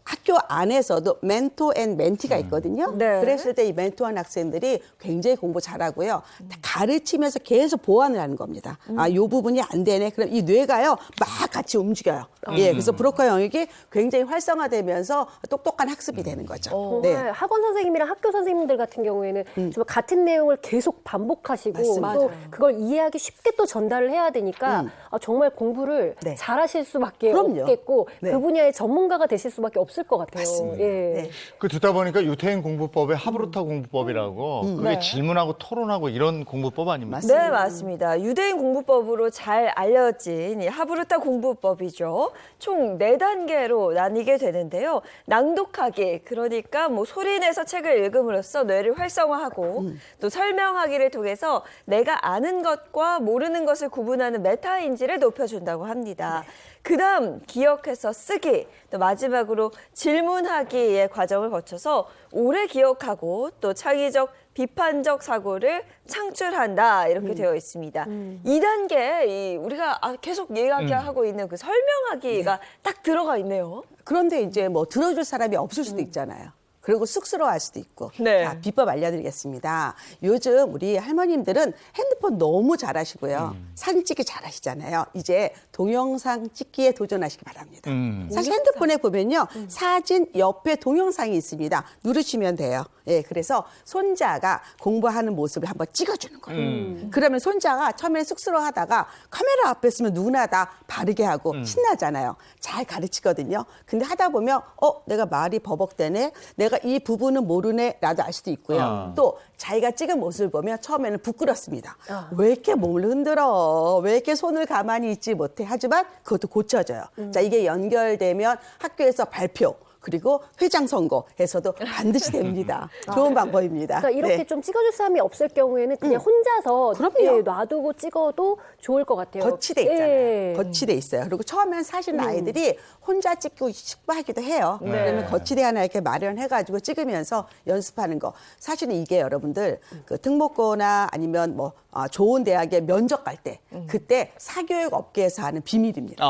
학교 안에서도 멘토 앤 멘티가 있거든요. 네. 그랬을 때 이 멘토한 학생들이 굉장히 공부 잘하고요. 가르치면서 계속 보완을 하는 겁니다. 이 부분이 안 되네. 그럼 이 뇌가요 막 같이 움직여요. 예, 그래서 브로커 영역이 굉장히 활성화되면서 똑똑한 학습이 되는 거죠. 정말 학원 선생님이랑 학교 선생님들 같은 경우에는 정말 같은 내용을 계속 반복하시고 맞습니다. 또 그걸 이해하기 쉽게 또 전달을 해야 되니까 정말 공부를 네. 잘하실 수밖에 그럼요. 없겠고 네. 그 분야의 전문가가 되실 수밖에 없을 것 같아요. 맞습니다. 예. 네. 그 듣다 보니까 유태인 공부법의 하브루타 공부법이라고 그게 네. 질문하고 토론하고 이런 공부법 아닙니까? 네, 맞습니다. 유대인 공부법으로 잘 알려진 이 하브루타 공부법이죠. 총 4단계로 나뉘게 되는데요. 낭독하기, 그러니까 뭐 소리내서 책을 읽음으로써 뇌를 활성화하고 또 설명하기를 통해서 내가 아는 것과 모르는 것을 구분하는 메타인지를 높여준다고 합니다. 그다음 기억해서 쓰기, 또 마지막으로 질문하기의 과정을 거쳐서 오래 기억하고 또 창의적 비판적 사고를 창출한다 이렇게 되어 있습니다. 2단계 우리가 계속 이야기하고 있는 그 설명하기가 딱 들어가 있네요. 그런데 이제 뭐 들어줄 사람이 없을 수도 있잖아요. 그리고 쑥스러워할 수도 있고. 네. 자, 비법 알려드리겠습니다. 요즘 우리 할머님들은 핸드폰 너무 잘하시고요. 사진 찍기 잘하시잖아요. 이제 동영상 찍기에 도전하시기 바랍니다. 사실 핸드폰에 보면요. 사진 옆에 동영상이 있습니다. 누르시면 돼요. 예, 그래서 손자가 공부하는 모습을 한번 찍어주는 거예요. 그러면 손자가 처음에 쑥스러워하다가 카메라 앞에 있으면 누구나 다 바르게 하고 신나잖아요. 잘 가르치거든요. 근데 하다 보면 내가 말이 버벅대네. 내가 이 부분은 모르네. 라도 알 수도 있고요. 또 자기가 찍은 모습을 보면 처음에는 부끄럽습니다. 왜 이렇게 몸을 흔들어? 왜 이렇게 손을 가만히 있지 못해? 하지만 그것도 고쳐져요. 자, 이게 연결되면 학교에서 발표 그리고 회장 선거에서도 반드시 됩니다. 좋은 방법입니다. 그러니까 이렇게 네. 좀 찍어줄 사람이 없을 경우에는 그냥 혼자서 그럼요. 놔두고 찍어도 좋을 것 같아요. 거치돼 있잖아요. 예. 거치돼 있어요. 그리고 처음엔 사실 아이들이 혼자 찍고 싶어 하기도 해요. 그러면 거치대 하나 이렇게 마련해가지고 찍으면서 연습하는 거. 사실은 이게 여러분들 그 특목고나 아니면 뭐 좋은 대학에 면접 갈 때 그때 사교육 업계에서 하는 비밀입니다.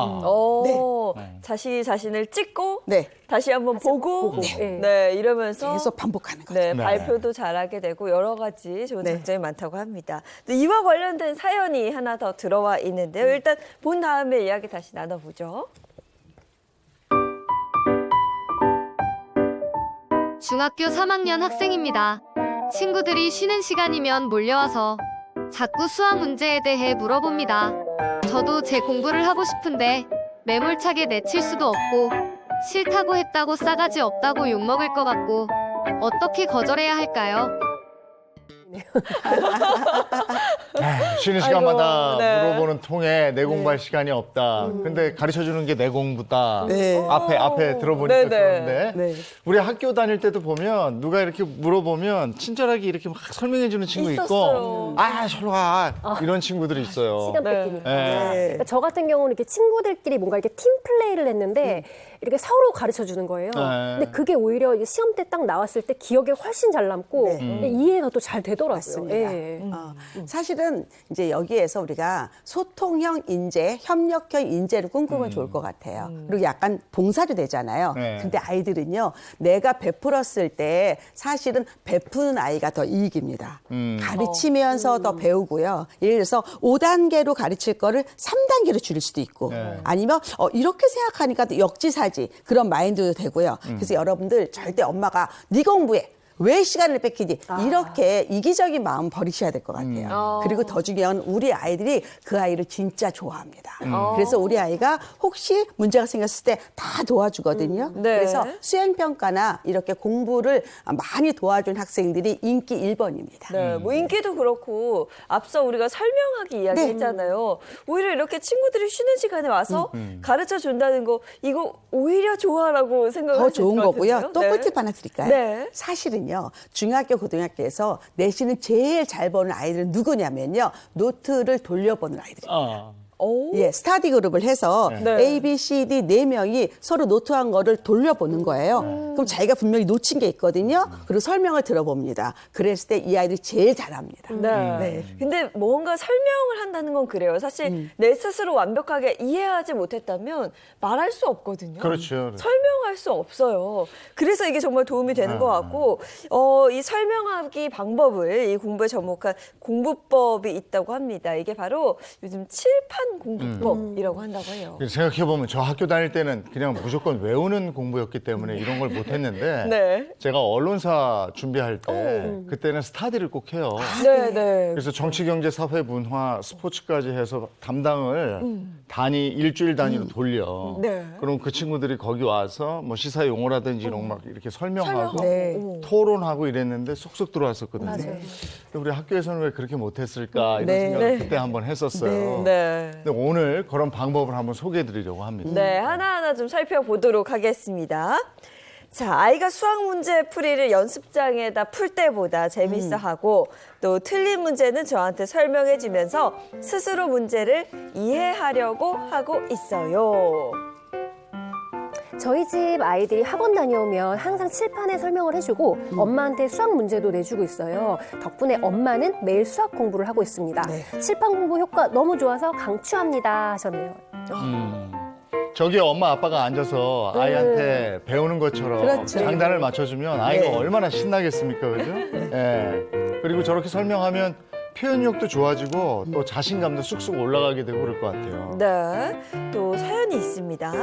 자신이 자신을 찍고 네. 다시 한번 보고 네. 이러면서 계속 반복하는 거죠. 네, 발표도 잘하게 되고 여러 가지 좋은 네. 장점이 많다고 합니다. 또 이와 관련된 사연이 하나 더 들어와 있는데요. 일단 본 다음에 이야기 다시 나눠보죠. 중학교 3학년 학생입니다. 친구들이 쉬는 시간이면 몰려와서 자꾸 수학 문제에 대해 물어봅니다. 저도 제 공부를 하고 싶은데 매몰차게 내칠 수도 없고 싫다고 했다고 싸가지 없다고 욕먹을 것 같고 어떻게 거절해야 할까요? 쉬는 시간마다 아이고, 네. 물어보는 통에 내 공부할 시간이 없다. 근데 가르쳐주는 게 내 공부다. 네. 앞에 들어보니까 네네. 그런데 네. 우리 학교 다닐 때도 보면 누가 이렇게 물어보면 친절하게 이렇게 막 설명해주는 친구 있었어요. 있고 저로 와 이런 친구들이 있어요. 시간 네. 뺏기니까. 네. 그러니까 저 같은 경우는 이렇게 친구들끼리 뭔가 이렇게 팀 플레이를 했는데 이렇게 서로 가르쳐 주는 거예요. 근데 그게 오히려 이제 시험 때 딱 나왔을 때 기억에 훨씬 잘 남고 이해가 또 잘 되더라고요. 맞습니다. 예. 사실은 이제 여기에서 우리가 소통형 인재, 협력형 인재를 꿈꾸면 좋을 것 같아요. 그리고 약간 봉사도 되잖아요. 네. 근데 아이들은요, 내가 베풀었을 때 사실은 베푸는 아이가 더 이익입니다. 가르치면서 더 배우고요. 예를 들어서 5단계로 가르칠 거를 3단계로 줄일 수도 있고 네. 아니면 이렇게 생각하니까 또 역지사지 그런 마인드도 되고요. 그래서 여러분들 절대 엄마가 네 공부해. 왜 시간을 뺏기니? 이렇게 이기적인 마음 버리셔야 될 것 같아요. 그리고 더 중요한 건 우리 아이들이 그 아이를 진짜 좋아합니다. 그래서 우리 아이가 혹시 문제가 생겼을 때 다 도와주거든요. 네. 그래서 수행평가나 이렇게 공부를 많이 도와준 학생들이 인기 1번입니다. 네, 뭐 인기도 그렇고 앞서 우리가 설명하기 이야기했잖아요. 오히려 이렇게 친구들이 쉬는 시간에 와서 가르쳐 준다는 거 이거 오히려 좋아라고 생각을 더 하실 좋은 것 거고요. 같은데요? 또 네. 꿀팁 하나 드릴까요? 네. 사실은요, 중학교, 고등학교에서 내신을 제일 잘 보는 아이들은 누구냐면요, 노트를 돌려보는 아이들입니다. 예, 스타디 그룹을 해서 네. A, B, C, D 4명이 서로 노트한 거를 돌려보는 거예요. 그럼 자기가 분명히 놓친 게 있거든요. 그리고 설명을 들어봅니다. 그랬을 때 이 아이들이 제일 잘합니다. 네. 근데 뭔가 설명을 한다는 건 그래요. 사실 내 스스로 완벽하게 이해하지 못했다면 말할 수 없거든요. 그렇죠. 설명할 수 없어요. 그래서 이게 정말 도움이 되는 것 같고, 이 설명하기 방법을 이 공부에 접목한 공부법이 있다고 합니다. 이게 바로 요즘 칠판 공부법이라고 한다고 해요. 생각해보면 저 학교 다닐 때는 그냥 무조건 외우는 공부였기 때문에 이런 걸 못했는데 네. 제가 언론사 준비할 때 그때는 스타디를 꼭 해요. 네. 그래서 정치, 경제, 사회, 문화, 스포츠까지 해서 담당을 일주일 단위로 돌려. 네. 그럼 그 친구들이 거기 와서 뭐 시사 용어라든지 이런 막 이렇게 설명하고 네. 토론하고 이랬는데 쏙쏙 들어왔었거든요. 맞아요. 근데 우리 학교에서는 왜 그렇게 못했을까 이런 네. 생각을 그때 한번 했었어요. 네. 근데 오늘 그런 방법을 한번 소개해드리려고 합니다. 네, 하나하나 좀 살펴보도록 하겠습니다. 자, 아이가 수학 문제 풀이를 연습장에다 풀 때보다 재밌어하고 또 틀린 문제는 저한테 설명해 주면서 스스로 문제를 이해하려고 하고 있어요. 저희 집 아이들이 학원 다녀오면 항상 칠판에 설명을 해주고 엄마한테 수학 문제도 내주고 있어요. 덕분에 엄마는 매일 수학 공부를 하고 있습니다. 칠판 공부 효과 너무 좋아서 강추합니다 하셨네요. 저기 엄마 아빠가 앉아서 아이한테 배우는 것처럼 그렇죠. 장단을 맞춰주면 아이가 네. 얼마나 신나겠습니까, 그죠? 예. 그리고 저렇게 설명하면 표현력도 좋아지고 또 자신감도 쑥쑥 올라가게 되고 그럴 것 같아요. 네, 또 사연이 있습니다.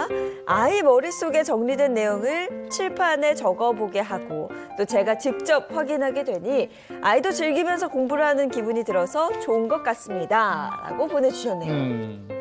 아이 머릿속에 정리된 내용을 칠판에 적어보게 하고 또 제가 직접 확인하게 되니 아이도 즐기면서 공부를 하는 기분이 들어서 좋은 것 같습니다. 라고 보내주셨네요.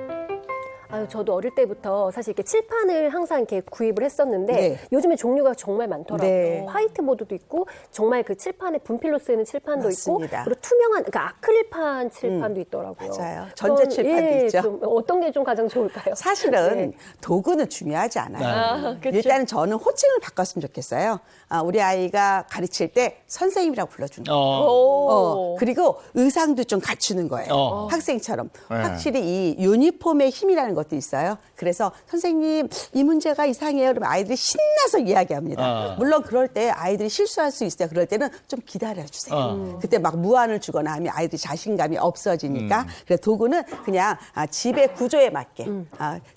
아유, 저도 어릴 때부터 사실 이렇게 칠판을 항상 이렇게 구입을 했었는데 네. 요즘에 종류가 정말 많더라고요. 네. 화이트보드도 있고 정말 그 칠판에 분필로 쓰는 칠판도 맞습니다. 있고 그리고 투명한 그러니까 아크릴판 칠판도 있더라고요. 맞아요. 전자 칠판도 있죠. 좀 어떤 게 좀 가장 좋을까요? 사실은 네. 도구는 중요하지 않아요. 그쵸. 일단은 저는 호칭을 바꿨으면 좋겠어요. 우리 아이가 가르칠 때 선생님이라고 불러주는 거예요. 그리고 의상도 좀 갖추는 거예요. 학생처럼. 네. 확실히 이 유니폼의 힘이라는 것도 있어요. 그래서 선생님 이 문제가 이상해요. 그러면 아이들이 신나서 이야기합니다. 물론 그럴 때 아이들이 실수할 수 있어요. 그럴 때는 좀 기다려주세요. 그때 막 무안을 주거나 하면 아이들이 자신감이 없어지니까. 그래서 도구는 그냥 집의 구조에 맞게.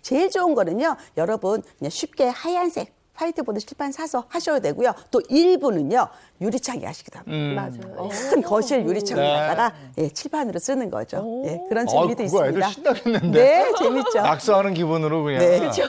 제일 좋은 거는요. 여러분 그냥 쉽게 하얀색 화이트보드 칠판 사서 하셔도 되고요. 또 일부는요. 유리창에 하시기도 합니다. 맞아요. 큰 거실 유리창을 네. 갖다가 칠판으로 쓰는 거죠. 그런 그거 재미도 애들 있습니다. 신나겠는데? 네, 재밌죠. 낙서하는 기분으로 그냥. 네. 그렇죠.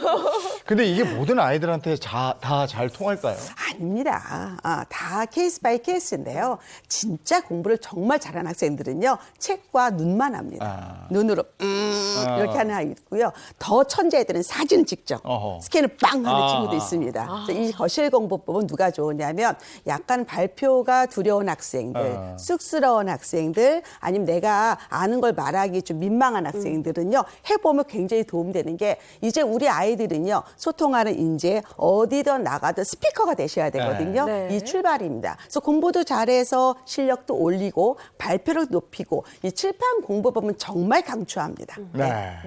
근데 이게 모든 아이들한테 다 잘 통할까요? 아닙니다. 다 케이스 바이 케이스인데요. 진짜 공부를 정말 잘하는 학생들은요. 책과 눈만 합니다. 눈으로 이렇게 하는 아이 있고요. 더 천재 애들은 사진을 찍죠. 스캔을 빵 하는 친구도 있습니다. 그래서 이 거실 공부법은 누가 좋으냐면 약간 발표가 두려운 학생들, 쑥스러운 학생들, 아니면 내가 아는 걸 말하기 좀 민망한 학생들은요. 해보면 굉장히 도움되는 게 이제 우리 아이들은요. 소통하는 인재 어디든 나가든 스피커가 되셔야 되거든요. 네. 이 출발입니다. 그래서 공부도 잘해서 실력도 올리고 발표를 높이고 이 칠판 공부법은 정말 강추합니다. 네.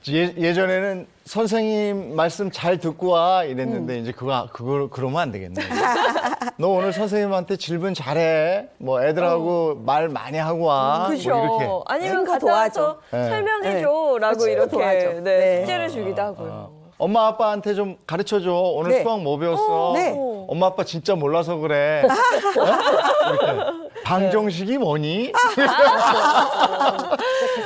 예전에는 선생님 말씀 잘 듣고 와 이랬는데 이제 그걸 그러면 안 되겠네. 너 오늘 선생님한테 질문 잘해. 뭐 애들하고 말 많이 하고 와. 그죠. 뭐 이렇게. 아니면 친구 갔다 도와줘. 와서 네. 설명해줘라고 친구 이렇게 도와줘. 네, 숙제를 주기도 하고요. 엄마 아빠한테 좀 가르쳐줘. 오늘 네. 수학 뭐 배웠어? 네. 엄마 아빠 진짜 몰라서 그래. 이렇게. 방정식이 뭐니?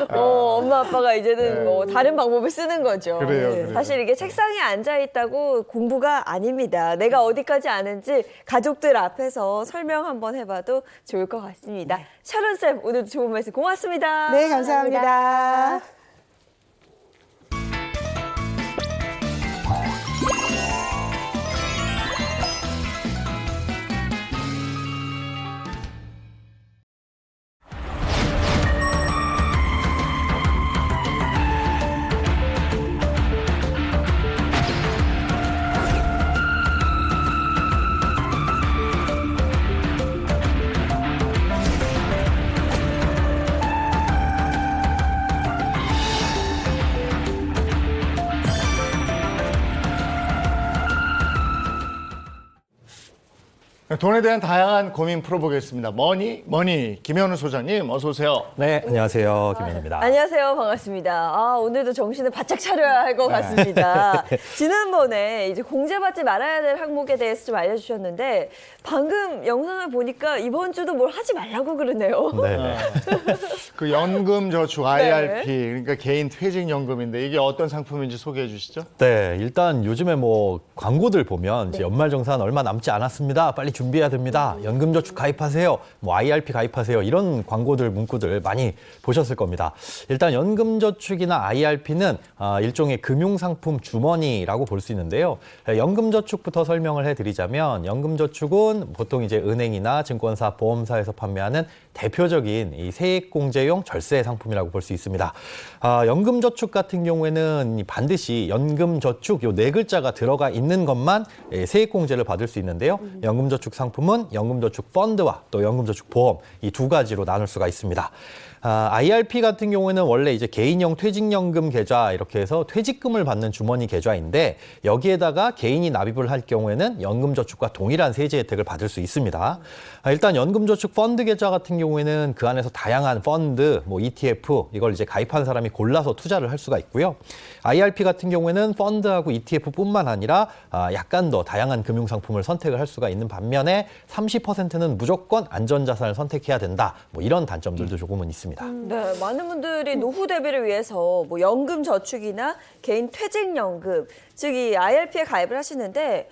엄마 아빠가 이제는 뭐 다른 방법을 쓰는 거죠. 그래요, 그래요. 사실 이게 책상에 앉아 있다고 공부가 아닙니다. 내가 어디까지 아는지 가족들 앞에서 설명 한번 해봐도 좋을 것 같습니다. 샤론 쌤 오늘도 좋은 말씀 고맙습니다. 네, 감사합니다. 돈에 대한 다양한 고민 풀어보겠습니다. 머니 김현우 소장님 어서 오세요. 네, 안녕하세요. 김현우입니다. 안녕하세요. 반갑습니다. 오늘도 정신을 바짝 차려야 할 것 같습니다. 지난번에 이제 공제받지 말아야 될 항목에 대해서 좀 알려주셨는데 방금 영상을 보니까 이번 주도 뭘 하지 말라고 그러네요. 네. 그 연금저축 IRP 그러니까 개인 퇴직연금인데 이게 어떤 상품인지 소개해 주시죠. 네, 일단 요즘에 뭐 광고들 보면 이제 연말정산 얼마 남지 않았습니다. 빨리 준비해야 됩니다. 연금저축 가입하세요. 뭐 IRP 가입하세요. 이런 광고들, 문구들 많이 보셨을 겁니다. 일단 연금저축이나 IRP는 일종의 금융상품 주머니라고 볼 수 있는데요. 연금저축부터 설명을 해드리자면 연금저축은 보통 이제 은행이나 증권사, 보험사에서 판매하는 대표적인 이 세액공제용 절세 상품이라고 볼 수 있습니다. 연금저축 같은 경우에는 반드시 연금저축 요 네 글자가 들어가 있는 것만 세액공제를 받을 수 있는데요. 연금저축 상품은 연금저축 펀드와 또 연금저축 보험 이 두 가지로 나눌 수가 있습니다. IRP 같은 경우에는 원래 이제 개인형 퇴직연금 계좌 이렇게 해서 퇴직금을 받는 주머니 계좌인데 여기에다가 개인이 납입을 할 경우에는 연금저축과 동일한 세제 혜택을 받을 수 있습니다. 일단 연금저축 펀드 계좌 같은 경우에는 그 안에서 다양한 펀드, 뭐 ETF 이걸 이제 가입한 사람이 골라서 투자를 할 수가 있고요. IRP 같은 경우에는 펀드하고 ETF뿐만 아니라 약간 더 다양한 금융상품을 선택을 할 수가 있는 반면에 30%는 무조건 안전자산을 선택해야 된다. 뭐 이런 단점들도 조금은 있습니다. 네, 많은 분들이 노후 대비를 위해서 뭐 연금 저축이나 개인 퇴직연금, 즉 이 IRP에 가입을 하시는데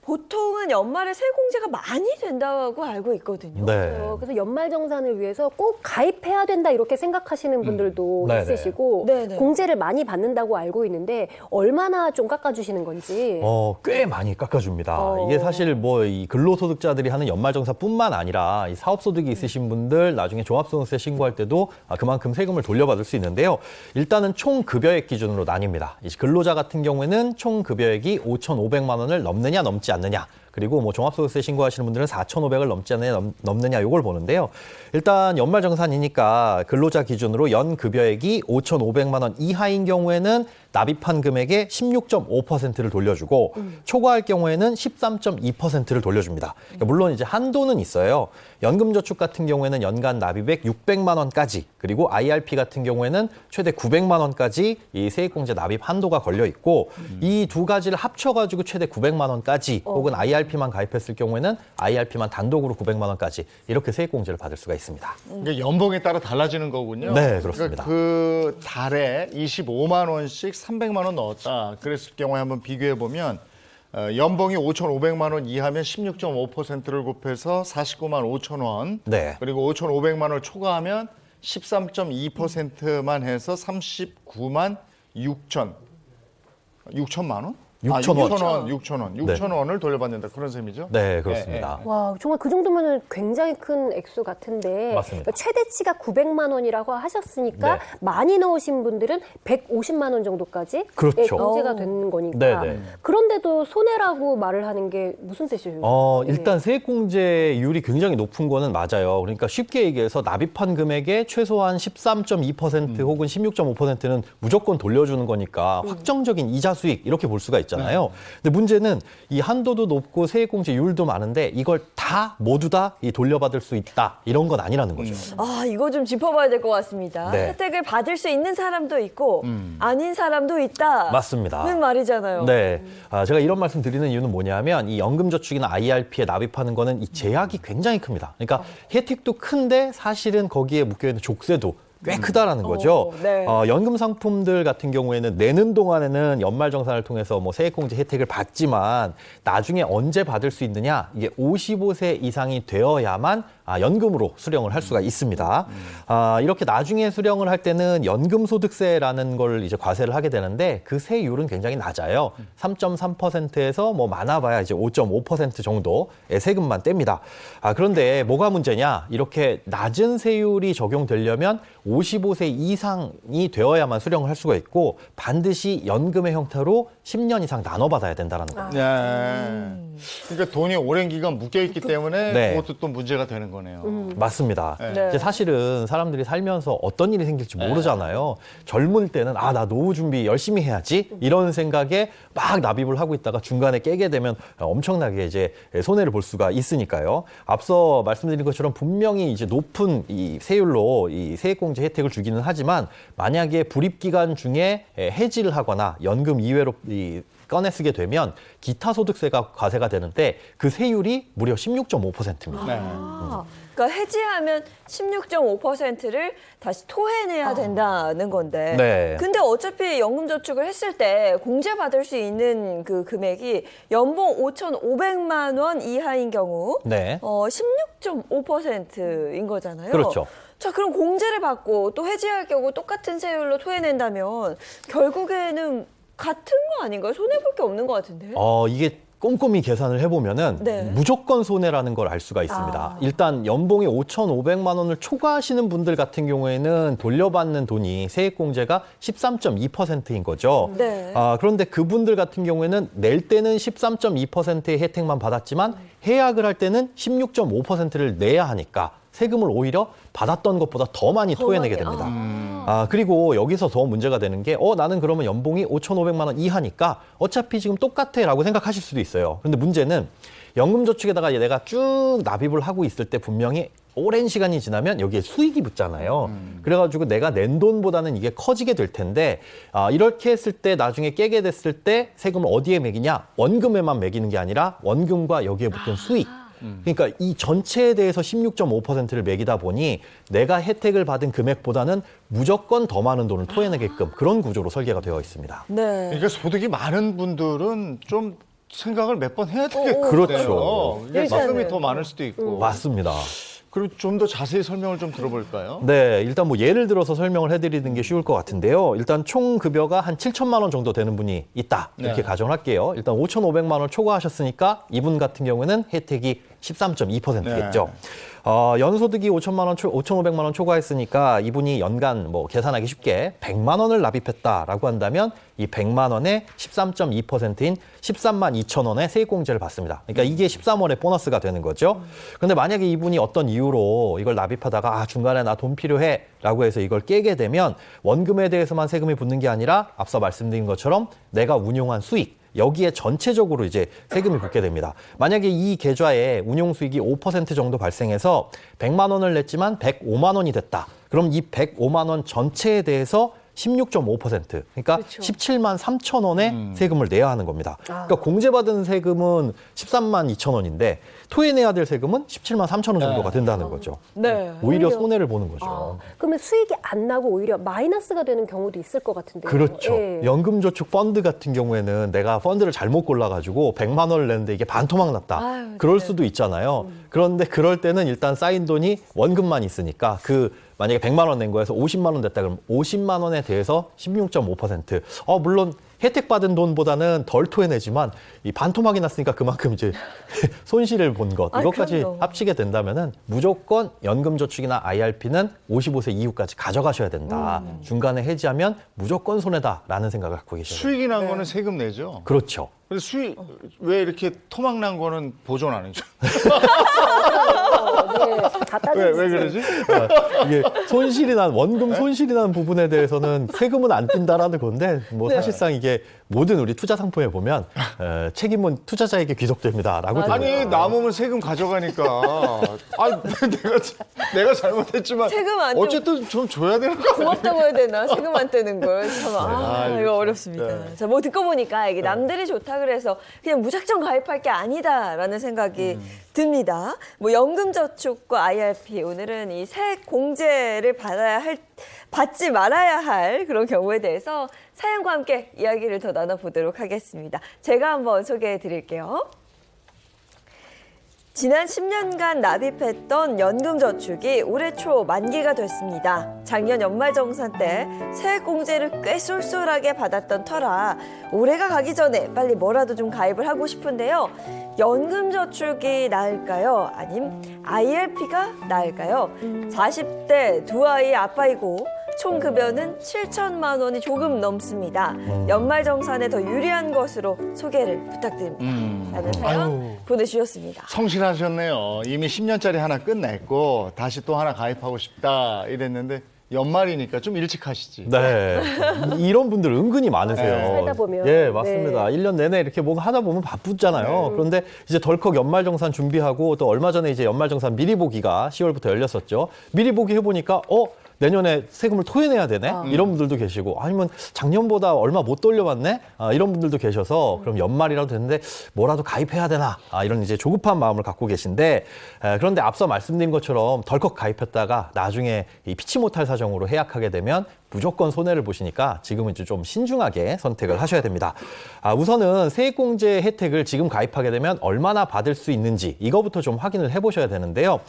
보통은 연말에 세공제가 많이 된다고 알고 있거든요. 네. 그래서 연말정산을 위해서 꼭 가입해야 된다 이렇게 생각하시는 분들도 네네. 있으시고 네네. 공제를 많이 받는다고 알고 있는데 얼마나 좀 깎아주시는 건지. 꽤 많이 깎아줍니다. 이게 사실 뭐 이 근로소득자들이 하는 연말정산뿐만 아니라 이 사업소득이 있으신 분들 나중에 종합소득세 신고할 때도 그만큼 세금을 돌려받을 수 있는데요. 일단은 총 급여액 기준으로 나뉩니다. 이 근로자 같은 경우에는 총 급여액이 5,500만 원을 넘느냐 넘지 않느냐. 그리고 뭐 종합소득세 신고하시는 분들은 4,500을 넘지 않느냐 넘느냐 이걸 보는데요. 일단 연말정산이니까 근로자 기준으로 연급여액이 5,500만 원 이하인 경우에는 납입한 금액의 16.5%를 돌려주고 초과할 경우에는 13.2%를 돌려줍니다. 그러니까 물론 이제 한도는 있어요. 연금저축 같은 경우에는 연간 납입액 600만 원까지 그리고 IRP 같은 경우에는 최대 900만 원까지 이 세액공제 납입 한도가 걸려 있고 이 두 가지를 합쳐가지고 최대 900만 원까지 혹은 IRP만 가입했을 경우에는 IRP만 단독으로 900만 원까지 이렇게 세액공제를 받을 수가 있습니다. 이게 연봉에 따라 달라지는 거군요. 네, 그렇습니다. 그러니까 그 달에 25만 원씩 300만 원 넣었다. 그랬을 경우에 한번 비교해 보면 연봉이 5,500만 원 이하면 16.5%를 곱해서 49만 5천 원. 네. 그리고 5,500만 원을 초과하면 13.2%만 해서 39만 6천만 원? 6천 원을 돌려받는다 그런 셈이죠? 네, 그렇습니다. 와, 정말 그 정도면 굉장히 큰 액수 같은데 맞습니다. 최대치가 900만 원이라고 하셨으니까 네. 많이 넣으신 분들은 150만 원 정도까지 그렇죠. 공제가 되는 거니까. 네, 네. 그런데도 손해라고 말을 하는 게 무슨 뜻이에요? 일단 세액공제율이 굉장히 높은 거는 맞아요. 그러니까 쉽게 얘기해서 납입한 금액의 최소한 13.2% 혹은 16.5%는 무조건 돌려주는 거니까 확정적인 이자 수익 이렇게 볼 수가 있잖아요. 근데 문제는 이 한도도 높고 세액공제율도 많은데 이걸 다 모두 다 돌려받을 수 있다 이런 건 아니라는 거죠. 아, 이거 좀 짚어봐야 될 것 같습니다. 네. 혜택을 받을 수 있는 사람도 있고 아닌 사람도 있다. 맞습니다. 는 말이잖아요. 네, 제가 이런 말씀 드리는 이유는 뭐냐면 이 연금저축이나 IRP에 납입하는 거는 이 제약이 굉장히 큽니다. 그러니까 혜택도 큰데 사실은 거기에 묶여있는 족쇄도 꽤 크다라는 거죠. 네. 연금 상품들 같은 경우에는 내는 동안에는 연말정산을 통해서 뭐 세액공제 혜택을 받지만 나중에 언제 받을 수 있느냐 이게 55세 이상이 되어야만 연금으로 수령을 할 수가 있습니다. 이렇게 나중에 수령을 할 때는 연금소득세라는 걸 이제 과세를 하게 되는데 그 세율은 굉장히 낮아요. 3.3%에서 뭐 많아봐야 이제 5.5% 정도의 세금만 뗍니다. 그런데 뭐가 문제냐? 이렇게 낮은 세율이 적용되려면 55세 이상이 되어야만 수령을 할 수가 있고 반드시 연금의 형태로 10년 이상 나눠받아야 된다는 거예요. 네. 그러니까 돈이 오랜 기간 묶여있기 때문에 네. 그것도 또 문제가 되는 거네요. 맞습니다. 네. 이제 사실은 사람들이 살면서 어떤 일이 생길지 모르잖아요. 젊을 때는 나 노후 준비 열심히 해야지 이런 생각에 막 납입을 하고 있다가 중간에 깨게 되면 엄청나게 이제 손해를 볼 수가 있으니까요. 앞서 말씀드린 것처럼 분명히 이제 높은 이 세율로 이 세액공제 혜택을 주기는 하지만 만약에 불입 기간 중에 해지를 하거나 연금 이외로 꺼내 쓰게 되면 기타 소득세가 과세가 되는데 그 세율이 무려 16.5%입니다. 네. 그러니까 해지하면 16.5%를 다시 토해내야 된다는 건데. 네. 근데 어차피 연금저축을 했을 때 공제받을 수 있는 그 금액이 연봉 5,500만 원 이하인 경우 네. 16.5%인 거잖아요. 그렇죠. 자, 그럼 공제를 받고 또 해지할 경우 똑같은 세율로 토해낸다면 결국에는 같은 거 아닌가요? 손해볼 게 없는 것 같은데. 이게 꼼꼼히 계산을 해보면은 네. 무조건 손해라는 걸 알 수가 있습니다. 일단 연봉이 5,500만 원을 초과하시는 분들 같은 경우에는 돌려받는 돈이 세액공제가 13.2%인 거죠. 네. 그런데 그분들 같은 경우에는 낼 때는 13.2%의 혜택만 받았지만 해약을 할 때는 16.5%를 내야 하니까 세금을 오히려 받았던 것보다 더 많이 토해내게 됩니다. 그리고 여기서 더 문제가 되는 게 나는 그러면 연봉이 5,500만 원 이하니까 어차피 지금 똑같아 라고 생각하실 수도 있어요. 그런데 문제는 연금저축에다가 내가 쭉 납입을 하고 있을 때 분명히 오랜 시간이 지나면 여기에 수익이 붙잖아요. 그래가지고 내가 낸 돈보다는 이게 커지게 될 텐데 이렇게 했을 때 나중에 깨게 됐을 때 세금을 어디에 매기냐? 원금에만 매기는 게 아니라 원금과 여기에 붙은 수익. 그러니까 이 전체에 대해서 16.5%를 매기다 보니 내가 혜택을 받은 금액보다는 무조건 더 많은 돈을 토해내게끔 그런 구조로 설계가 되어 있습니다. 네. 그러니까 소득이 많은 분들은 좀 생각을 몇 번 해야 되겠거든요. 그렇죠. 이게 세금이 더 많을 수도 있고. 맞습니다. 그리고 좀 더 자세히 설명을 좀 들어볼까요? 네, 일단 뭐 예를 들어서 설명을 해드리는 게 쉬울 것 같은데요. 일단 총 급여가 한 7천만 원 정도 되는 분이 있다. 이렇게 네. 가정할게요. 일단 5,500만 원 초과하셨으니까 이분 같은 경우에는 혜택이 13.2%겠죠. 연소득이 5,500만 원 초과했으니까 이분이 연간 뭐 계산하기 쉽게 100만 원을 납입했다라고 한다면 이 100만 원의 13.2%인 13만 2천 원의 세액공제를 받습니다. 그러니까 이게 13월의 보너스가 되는 거죠. 그런데 만약에 이분이 어떤 이유로 이걸 납입하다가 중간에 나 돈 필요해 라고 해서 이걸 깨게 되면 원금에 대해서만 세금이 붙는 게 아니라 앞서 말씀드린 것처럼 내가 운용한 수익 여기에 전체적으로 이제 세금이 붙게 됩니다. 만약에 이 계좌에 운용 수익이 5% 정도 발생해서 100만 원을 냈지만 105만 원이 됐다. 그럼 이 105만 원 전체에 대해서 16.5%. 그러니까 그렇죠. 17만 3천 원의 세금을 내야 하는 겁니다. 그러니까 공제받은 세금은 13만 2천 원인데 토해내야 될 세금은 17만 3천 원 정도가 된다는 거죠. 네. 오히려 손해를 보는 거죠. 그러면 수익이 안 나고 오히려 마이너스가 되는 경우도 있을 것 같은데요. 그렇죠. 예. 연금저축 펀드 같은 경우에는 내가 펀드를 잘못 골라가지고 100만 원을 냈는데 이게 반토막 났다. 아유, 그럴 네. 수도 있잖아요. 그런데 그럴 때는 일단 쌓인 돈이 원금만 있으니까 만약에 100만 원 낸 거에서 50만 원 됐다 그러면 50만 원에 대해서 16.5%. 물론 혜택 받은 돈보다는 덜 토해내지만 이 반토막이 났으니까 그만큼 이제 손실을 본 것. 이것까지 그럼요. 합치게 된다면은 무조건 연금저축이나 IRP는 55세 이후까지 가져가셔야 된다. 중간에 해지하면 무조건 손해다라는 생각을 갖고 계셔야 돼요. 수익이 난 거는 세금 내죠. 그렇죠. 근데 수익 왜 이렇게 토막 난 거는 보존 안 해줘? 네, 다 따져주세요. 왜 그러지? 이게 원금 손실이 난 부분에 대해서는 세금은 안 뛴다라는 건데 뭐 사실상 이게 모든 우리 투자 상품에 보면 책임은 투자자에게 귀속됩니다라고 되어 아니 있어요. 남으면 세금 가져가니까. 아니 내가 잘못했지만 세금 안 어쨌든 좀 줘야 되는 거 아니에요? 고맙다고 해야 되나? 세금 안 떼는 걸. 참, 이거 그렇죠. 어렵습니다. 네. 자, 뭐 듣고 보니까 이게 남들이 좋다 그래서 그냥 무작정 가입할 게 아니다라는 생각이 듭니다. 뭐 연금저축과 IRP 오늘은 이 세액 공제를 받지 말아야 할 그런 경우에 대해서 사연과 함께 이야기를 더 나눠보도록 하겠습니다. 제가 한번 소개해 드릴게요. 지난 10년간 납입했던 연금저축이 올해 초 만기가 됐습니다. 작년 연말정산 때 세액공제를 꽤 쏠쏠하게 받았던 터라 올해가 가기 전에 빨리 뭐라도 좀 가입을 하고 싶은데요. 연금저축이 나을까요? 아님 IRP가 나을까요? 40대 두 아이의 아빠이고 총 급여는 7천만 원이 조금 넘습니다. 연말정산에 더 유리한 것으로 소개를 부탁드립니다. 라는 사연 보내주셨습니다. 성실하셨네요. 이미 10년짜리 하나 끝냈고 다시 또 하나 가입하고 싶다 이랬는데 연말이니까 좀 일찍 하시지. 네. 이런 분들 은근히 많으세요. 네. 살다 보면. 예, 맞습니다. 1년 내내 이렇게 뭔가 하다 보면 바쁘잖아요. 그런데 이제 덜컥 연말정산 준비하고 또 얼마 전에 이제 연말정산 미리 보기가 10월부터 열렸었죠. 미리 보기 해보니까 내년에 세금을 토해내야 되네? 이런 분들도 계시고 아니면 작년보다 얼마 못 돌려받네? 이런 분들도 계셔서 그럼 연말이라도 됐는데 뭐라도 가입해야 되나? 이런 이제 조급한 마음을 갖고 계신데 그런데 앞서 말씀드린 것처럼 덜컥 가입했다가 나중에 이 피치 못할 사정으로 해약하게 되면 무조건 손해를 보시니까 지금은 이제 좀 신중하게 선택을 하셔야 됩니다. 우선은 세액공제 혜택을 지금 가입하게 되면 얼마나 받을 수 있는지 이거부터 좀 확인을 해보셔야 되는데요.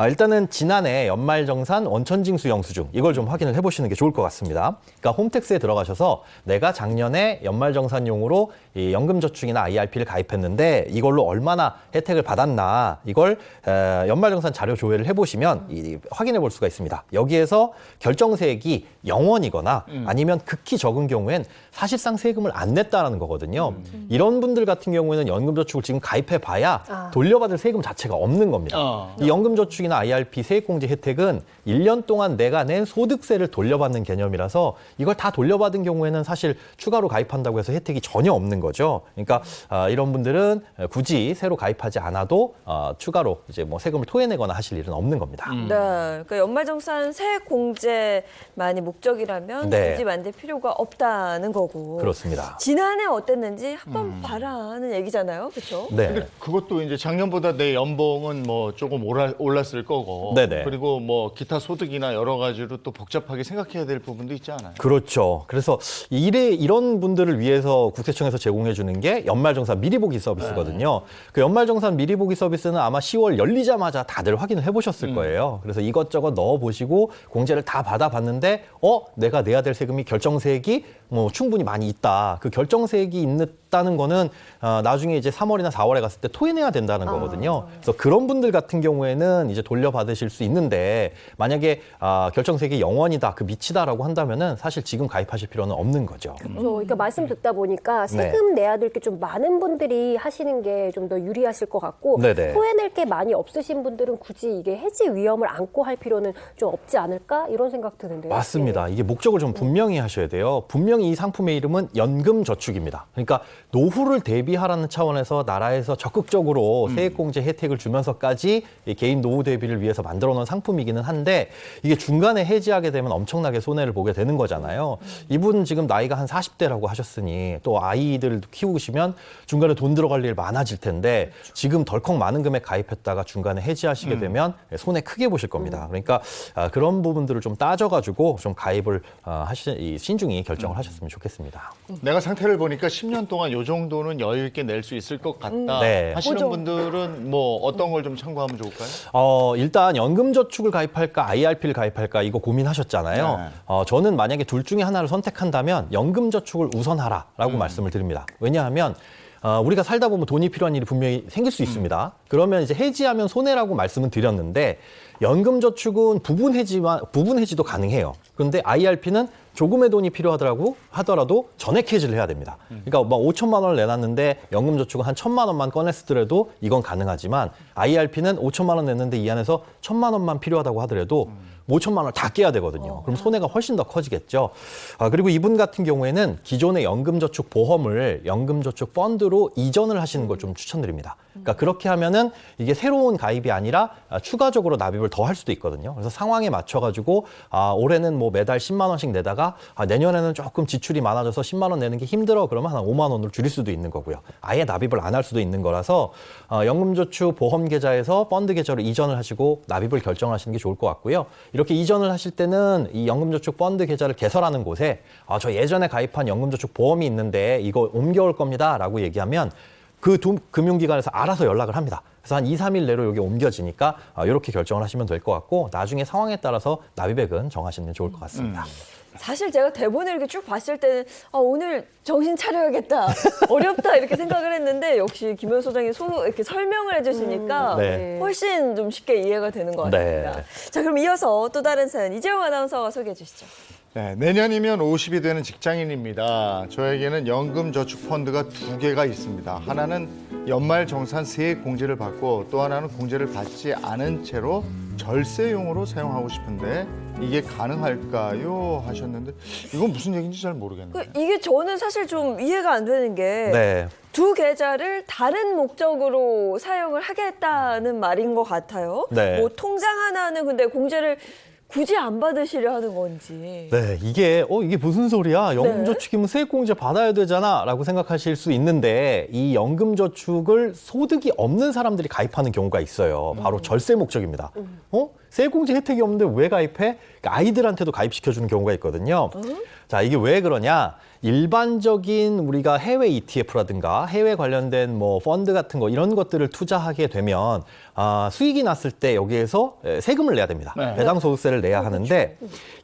일단은 지난해 연말정산 원천징수 영수증 이걸 좀 확인을 해보시는 게 좋을 것 같습니다. 그러니까 홈택스에 들어가셔서 내가 작년에 연말정산용으로 이 연금저축이나 IRP를 가입했는데 이걸로 얼마나 혜택을 받았나 이걸 연말정산 자료 조회를 해보시면 확인해 볼 수가 있습니다. 여기에서 결정세액이 0원이거나 아니면 극히 적은 경우엔 사실상 세금을 안 냈다는 거거든요. 이런 분들 같은 경우에는 연금저축을 지금 가입해봐야 돌려받을 세금 자체가 없는 겁니다. 이 연금저축이나 IRP 세액공제 혜택은 1년 동안 내가 낸 소득세를 돌려받는 개념이라서 이걸 다 돌려받은 경우에는 사실 추가로 가입한다고 해서 혜택이 전혀 없는 거죠. 그러니까 이런 분들은 굳이 새로 가입하지 않아도 추가로 이제 뭐 세금을 토해내거나 하실 일은 없는 겁니다. 네, 그러니까 연말정산 세액 공제만이 목적이라면 네. 굳이 만들 필요가 없다는 거고. 그렇습니다. 지난해 어땠는지 한번 봐라는 얘기잖아요, 그렇죠? 네. 근데 그것도 이제 작년보다 내 연봉은 뭐 조금 올랐을 거고 네네. 그리고 뭐 기타 소득이나 여러 가지로 또 복잡하게 생각해야 될 부분도 있지 않아요? 그렇죠. 그래서 이런 분들을 위해서 국세청에서 제공해 주는 게 연말정산 미리보기 서비스거든요. 그 연말정산 미리보기 서비스는 아마 10월 열리자마자 다들 확인을 해보셨을 거예요. 그래서 이것저것 넣어보시고 공제를 다 받아봤는데 내가 내야 될 세금이 결정세액이 뭐 충분히 많이 있다. 그 결정세액이 있다는 거는 나중에 이제 3월이나 4월에 갔을 때 토해내야 된다는 거거든요. 그래서 그런 분들 같은 경우에는 이제 돌려받으실 수 있는데 만약에 결정세액이 0원이다, 그 밑이다라고 한다면은 사실 지금 가입하실 필요는 없는 거죠. 그러니까 말씀 듣다 보니까 세금 내야 될 게 좀 많은 분들이 하시는 게 좀 더 유리하실 것 같고 네네. 토해낼 게 많이 없으신 분들은 굳이 이게 해지 위험을 안고 할 필요는 좀 없지 않을까 이런 생각 드는데요. 맞습니다. 이게 목적을 좀 분명히 하셔야 돼요. 분명히 이 상품의 이름은 연금저축입니다. 그러니까 노후를 대비하라는 차원에서 나라에서 적극적으로 세액공제 혜택을 주면서까지 이 개인 노후 대비를 위해서 만들어 놓은 상품이기는 한데 이게 중간에 해지하게 되면 엄청나게 손해를 보게 되는 거잖아요. 이분 지금 나이가 한 40대라고 하셨으니 또 아이들 키우시면 중간에 돈 들어갈 일 많아질 텐데 지금 덜컥 많은 금액 가입했다가 중간에 해지하시게 되면 손해 크게 보실 겁니다. 그러니까 그런 부분들을 좀 따져가지고 좀 가입을 신중히 결정을 하셨으면 좋겠습니다. 내가 상태를 보니까 10년 동안 요 정도는 여유 있게 낼 수 있을 것 같다 네. 하시는 그죠. 분들은 뭐 어떤 걸 좀 참고하면 좋을까요? 일단 연금저축을 가입할까 IRP를 가입할까 이거 고민하셨잖아요. 네. 저는 만약에 둘 중에 하나를 선택한다면 연금저축을 우선하라라고 말씀을 드립니다. 왜냐하면 우리가 살다 보면 돈이 필요한 일이 분명히 생길 수 있습니다. 그러면 이제 해지하면 손해라고 말씀은 드렸는데 연금저축은 부분 해지도 가능해요. 그런데 IRP는 조금의 돈이 하더라도 전액 해지를 해야 됩니다. 그러니까 막 5천만 원을 내놨는데 연금저축은 한 1,000만 원만 꺼냈더라도 이건 가능하지만 IRP는 5천만 원 냈는데 이 안에서 1,000만 원만 필요하다고 하더라도 5천만 원을 다 깨야 되거든요. 그럼 손해가 훨씬 더 커지겠죠. 그리고 이분 같은 경우에는 기존의 연금저축 보험을 연금저축 펀드로 이전을 하시는 걸 좀 추천드립니다. 그러니까 그렇게 하면은 이게 새로운 가입이 아니라 추가적으로 납입을 더 할 수도 있거든요. 그래서 상황에 맞춰가지고 올해는 뭐 매달 10만 원씩 내다가 내년에는 조금 지출이 많아져서 10만 원 내는 게 힘들어 그러면 한 5만 원으로 줄일 수도 있는 거고요. 아예 납입을 안 할 수도 있는 거라서 연금저축 보험 계좌에서 펀드 계좌로 이전을 하시고 납입을 결정하시는 게 좋을 것 같고요. 이렇게 이전을 하실 때는 이 연금저축 펀드 계좌를 개설하는 곳에 저 예전에 가입한 연금저축 보험이 있는데 이거 옮겨올 겁니다라고 얘기하면 그 금융기관에서 알아서 연락을 합니다. 그래서 한 2, 3일 내로 여기 옮겨지니까 이렇게 결정을 하시면 될 것 같고 나중에 상황에 따라서 납입액은 정하시는 게 좋을 것 같습니다. 사실 제가 대본을 이렇게 쭉 봤을 때는 오늘 정신 차려야겠다, 어렵다 이렇게 생각을 했는데 역시 김현 소장이 이렇게 설명을 해주시니까 네. 훨씬 좀 쉽게 이해가 되는 것 같습니다. 네. 자, 그럼 이어서 또 다른 사연 이재용 아나운서가 소개해 주시죠. 네, 내년이면 50이 되는 직장인입니다. 저에게는 연금저축펀드가 2개가 있습니다. 하나는 연말정산 세액 공제를 받고 또 하나는 공제를 받지 않은 채로 절세용으로 사용하고 싶은데 이게 가능할까요? 하셨는데 이건 무슨 얘기인지 잘 모르겠네요. 이게 저는 사실 좀 이해가 안 되는 게 네. 두 계좌를 다른 목적으로 사용을 하겠다는 말인 것 같아요. 네. 뭐 통장 하나는 근데 공제를 굳이 안 받으시려 하는 건지. 네, 이게 무슨 소리야? 연금저축이면 세액공제 받아야 되잖아라고 생각하실 수 있는데 이 연금저축을 소득이 없는 사람들이 가입하는 경우가 있어요. 바로 절세 목적입니다. 세액공제 혜택이 없는데 왜 가입해? 그러니까 아이들한테도 가입시켜주는 경우가 있거든요. 자, 이게 왜 그러냐? 일반적인 우리가 해외 ETF라든가 해외 관련된 뭐 펀드 같은 거 이런 것들을 투자하게 되면 수익이 났을 때 여기에서 세금을 내야 됩니다. 네. 배당소득세를 내야 하는데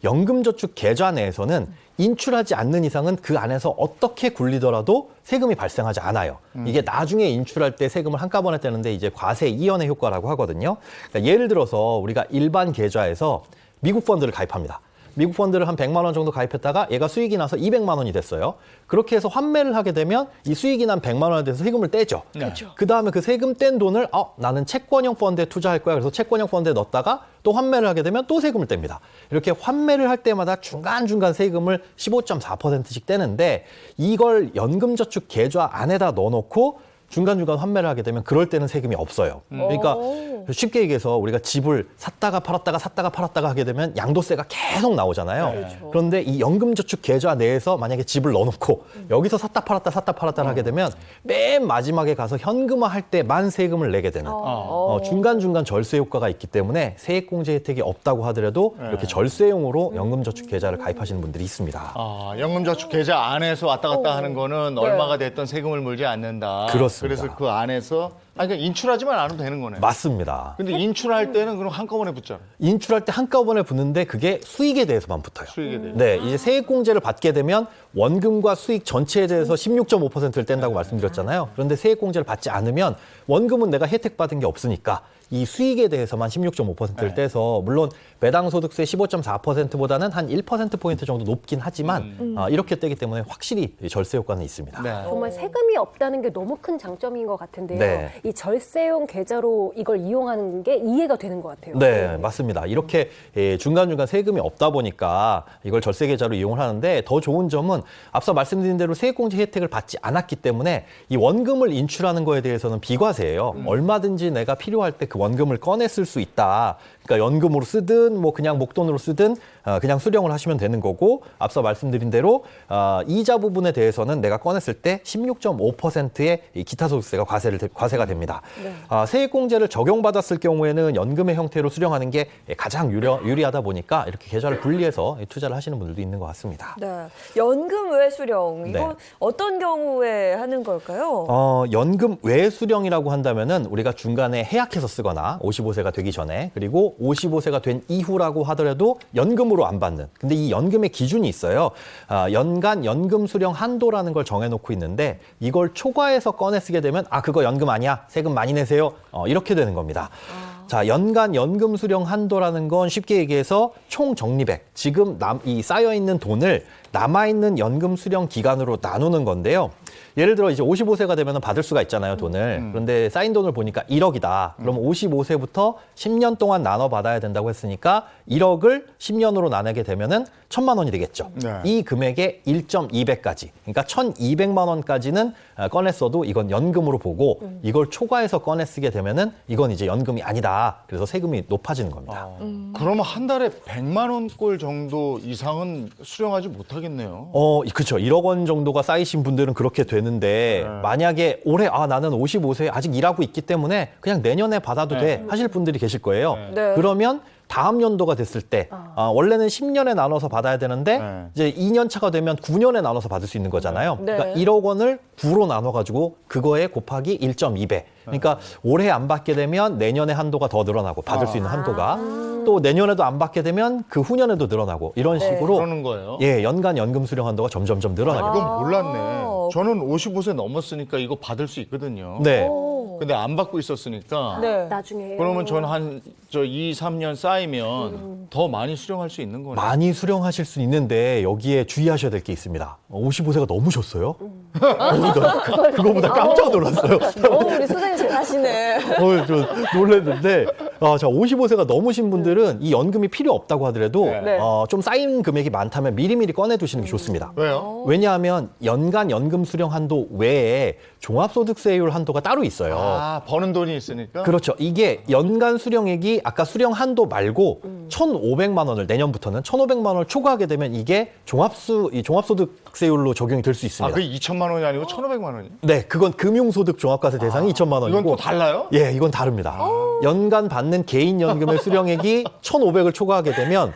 연금저축 계좌 내에서는 인출하지 않는 이상은 그 안에서 어떻게 굴리더라도 세금이 발생하지 않아요. 이게 나중에 인출할 때 세금을 한꺼번에 떼는데 이제 과세 이연의 효과라고 하거든요. 그러니까 예를 들어서 우리가 일반 계좌에서 미국 펀드를 가입합니다. 미국 펀드를 한 100만 원 정도 가입했다가 얘가 수익이 나서 200만 원이 됐어요. 그렇게 해서 환매를 하게 되면 이 수익이 난 100만 원에 대해서 세금을 떼죠. 그렇죠. 그다음에 그 세금 뗀 돈을 나는 채권형 펀드에 투자할 거야. 그래서 채권형 펀드에 넣었다가 또 환매를 하게 되면 또 세금을 뗍니다. 이렇게 환매를 할 때마다 중간중간 세금을 15.4%씩 떼는데 이걸 연금저축 계좌 안에다 넣어놓고 중간중간 환매를 하게 되면 그럴 때는 세금이 없어요. 그러니까 쉽게 얘기해서 우리가 집을 샀다가 팔았다가 하게 되면 양도세가 계속 나오잖아요. 그렇죠. 그런데 이 연금저축 계좌 내에서 만약에 집을 넣어놓고 여기서 샀다 팔았다 하게 되면 맨 마지막에 가서 현금화할 때만 세금을 내게 되는 중간중간 절세 효과가 있기 때문에 세액공제 혜택이 없다고 하더라도 이렇게 절세용으로 연금저축 계좌를 가입하시는 분들이 있습니다. 연금저축 계좌 안에서 왔다 갔다 하는 거는 얼마가 됐던 세금을 물지 않는다. 그렇습니다. 그래서 그 안에서 그러니까 인출하지만 않아도 되는 거네. 맞습니다. 근데 인출할 때는 그럼 한꺼번에 붙잖아요. 인출할 때 한꺼번에 붙는데 그게 수익에 대해서만 붙어요. 수익에 대해서. 네, 이제 세액공제를 받게 되면 원금과 수익 전체에 대해서 16.5%를 뗀다고 말씀드렸잖아요. 그런데 세액공제를 받지 않으면 원금은 내가 혜택받은 게 없으니까 이 수익에 대해서만 16.5%를 떼서 물론 배당소득세 15.4%보다는 한 1%포인트 정도 높긴 하지만 이렇게 떼기 때문에 확실히 절세 효과는 있습니다. 정말 세금이 없다는 게 너무 큰 장점인 것 같은데요. 네. 이 절세용 계좌로 이걸 이용하는 게 이해가 되는 것 같아요. 네, 맞습니다. 이렇게 중간중간 세금이 없다 보니까 이걸 절세 계좌로 이용을 하는데 더 좋은 점은 앞서 말씀드린 대로 세액공제 혜택을 받지 않았기 때문에 이 원금을 인출하는 거에 대해서는 비과세예요. 얼마든지 내가 필요할 때 그 원금을 꺼내 쓸 수 있다. 그러니까 연금으로 쓰든 뭐 그냥 목돈으로 쓰든 그냥 수령을 하시면 되는 거고 앞서 말씀드린 대로 이자 부분에 대해서는 내가 꺼냈을 때 16.5%의 기타 소득세가 과세가 됩니다. 네. 세액공제를 적용받았을 경우에는 연금의 형태로 수령하는 게 가장 유리하다 보니까 이렇게 계좌를 분리해서 투자를 하시는 분들도 있는 것 같습니다. 네. 연금 외 수령 이거 네. 어떤 경우에 하는 걸까요? 연금 외 수령이라고 한다면은 우리가 중간에 해약해서 쓰거나 55세가 되기 전에 그리고 55세가 된 이후라고 하더라도 연금으로 안 받는. 근데 이 연금의 기준이 있어요. 연간 연금 수령 한도라는 걸 정해놓고 있는데 이걸 초과해서 꺼내 쓰게 되면 그거 연금 아니야. 세금 많이 내세요. 이렇게 되는 겁니다. 자, 연간 연금 수령 한도라는 건 쉽게 얘기해서 총 적립액, 지금 이 쌓여있는 돈을 남아있는 연금 수령 기간으로 나누는 건데요. 예를 들어 이제 55세가 되면 받을 수가 있잖아요, 돈을. 그런데 쌓인 돈을 보니까 1억이다. 그럼 55세부터 10년 동안 나눠 받아야 된다고 했으니까 1억을 10년으로 나누게 되면은 1,000만 원이 되겠죠. 네. 이 금액의 1.2배까지, 그러니까 1,200만 원까지는 꺼냈어도 이건 연금으로 보고 이걸 초과해서 꺼내 쓰게 되면은 이건 이제 연금이 아니다. 그래서 세금이 높아지는 겁니다. 그러면 한 달에 100만 원꼴 정도 이상은 수령하지 못하겠네요. 그렇죠. 1억 원 정도가 쌓이신 분들은 그렇게 되는데 만약에 올해 나는 55세에 아직 일하고 있기 때문에 그냥 내년에 받아도 돼 하실 분들이 계실 거예요. 네. 그러면 다음 연도가 됐을 때 원래는 10년에 나눠서 받아야 되는데 이제 2년 차가 되면 9년에 나눠서 받을 수 있는 거잖아요. 네. 그러니까 1억 원을 9로 나눠가지고 그거에 곱하기 1.2배. 그러니까 올해 안 받게 되면 내년에 한도가 더 늘어나고 받을 수 있는 한도가 또 내년에도 안 받게 되면 그 후년에도 늘어나고 이런 식으로 그러는 거예요. 연간 연금 수령 한도가 점점점 늘어나게 됩니다. 이건 몰랐네. 저는 55세 넘었으니까 이거 받을 수 있거든요. 네. 근데 안 받고 있었으니까. 네. 나중에. 그러면 저는 한 2, 3년 쌓이면 더 많이 수령할 수 있는 거네요. 많이 수령하실 수 있는데 여기에 주의하셔야 될 게 있습니다. 55세가 넘으셨어요? 그거보다 깜짝 놀랐어요. 너무 우리 소장님 잘하시네. 저 놀랐는데 자 55세가 넘으신 분들은 이 연금이 필요 없다고 하더라도 네. 좀 쌓인 금액이 많다면 미리미리 꺼내두시는 게 좋습니다. 왜요? 왜냐하면 연간 연금 수령 한도 외에 종합소득세율 한도가 따로 있어요. 버는 돈이 있으니까? 그렇죠. 이게 연간 수령액이 아까 수령 한도 말고 1,500만 원을 내년부터는 1,500만 원을 초과하게 되면 이게 종합소득세율로 적용이 될 수 있습니다. 그게 2천만 원이 아니고 1,500만 원이요? 네, 그건 금융소득 종합과세 대상이 2천만 원이고. 이건 또 달라요? 예, 이건 다릅니다. 연간 받는 개인연금의 수령액이 1,500을 초과하게 되면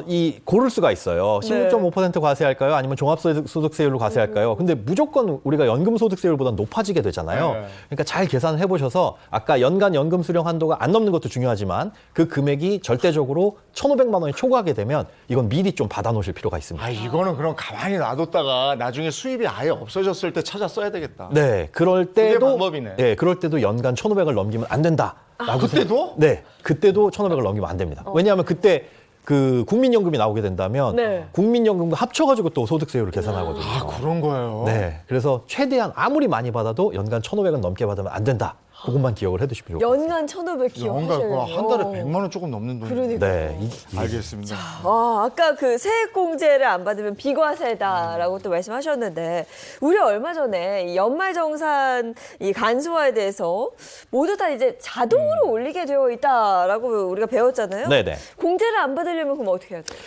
이 고를 수가 있어요. 16.5% 과세할까요? 아니면 종합소득세율로 과세할까요? 근데 무조건 우리가 연금소득세율보다 높아지게 되잖아요. 그러니까 잘 계산을 해보셔서 아까 연간 연금 수령 한도가 안 넘는 것도 중요하지만 그 금액이 절대적으로 1,500만 원이 초과하게 되면 이건 미리 좀 받아놓으실 필요가 있습니다. 이거는 그럼 가만히 놔뒀다가 나중에 수입이 아예 없어졌을 때 찾아 써야 되겠다. 네, 그럴 그게 때도 방법이네. 네, 그럴 때도 연간 1,500을 넘기면 안 된다. 그때도? 네, 그때도 1,500을 넘기면 안 됩니다. 왜냐하면 그때 그 국민연금이 나오게 된다면 네. 국민연금과 합쳐가지고 또 소득세율을 계산하거든요. 그런 거예요? 네, 그래서 최대한 아무리 많이 받아도 연간 1,500은 넘게 받으면 안 된다. 그것만 기억을 해두실 필요가 있습니다. 연간 1,500 기억하셔야 돼요. 한 달에 100만 원 조금 넘는 돈이. 그러니까요. 네, 알겠습니다. 아까 그 세액공제를 안 받으면 비과세다라고 또 말씀하셨는데 우리 얼마 전에 이 연말정산 이 간소화에 대해서 모두 다 이제 자동으로 올리게 되어 있다라고 우리가 배웠잖아요. 네네. 공제를 안 받으려면 그럼 어떻게 해야 돼요?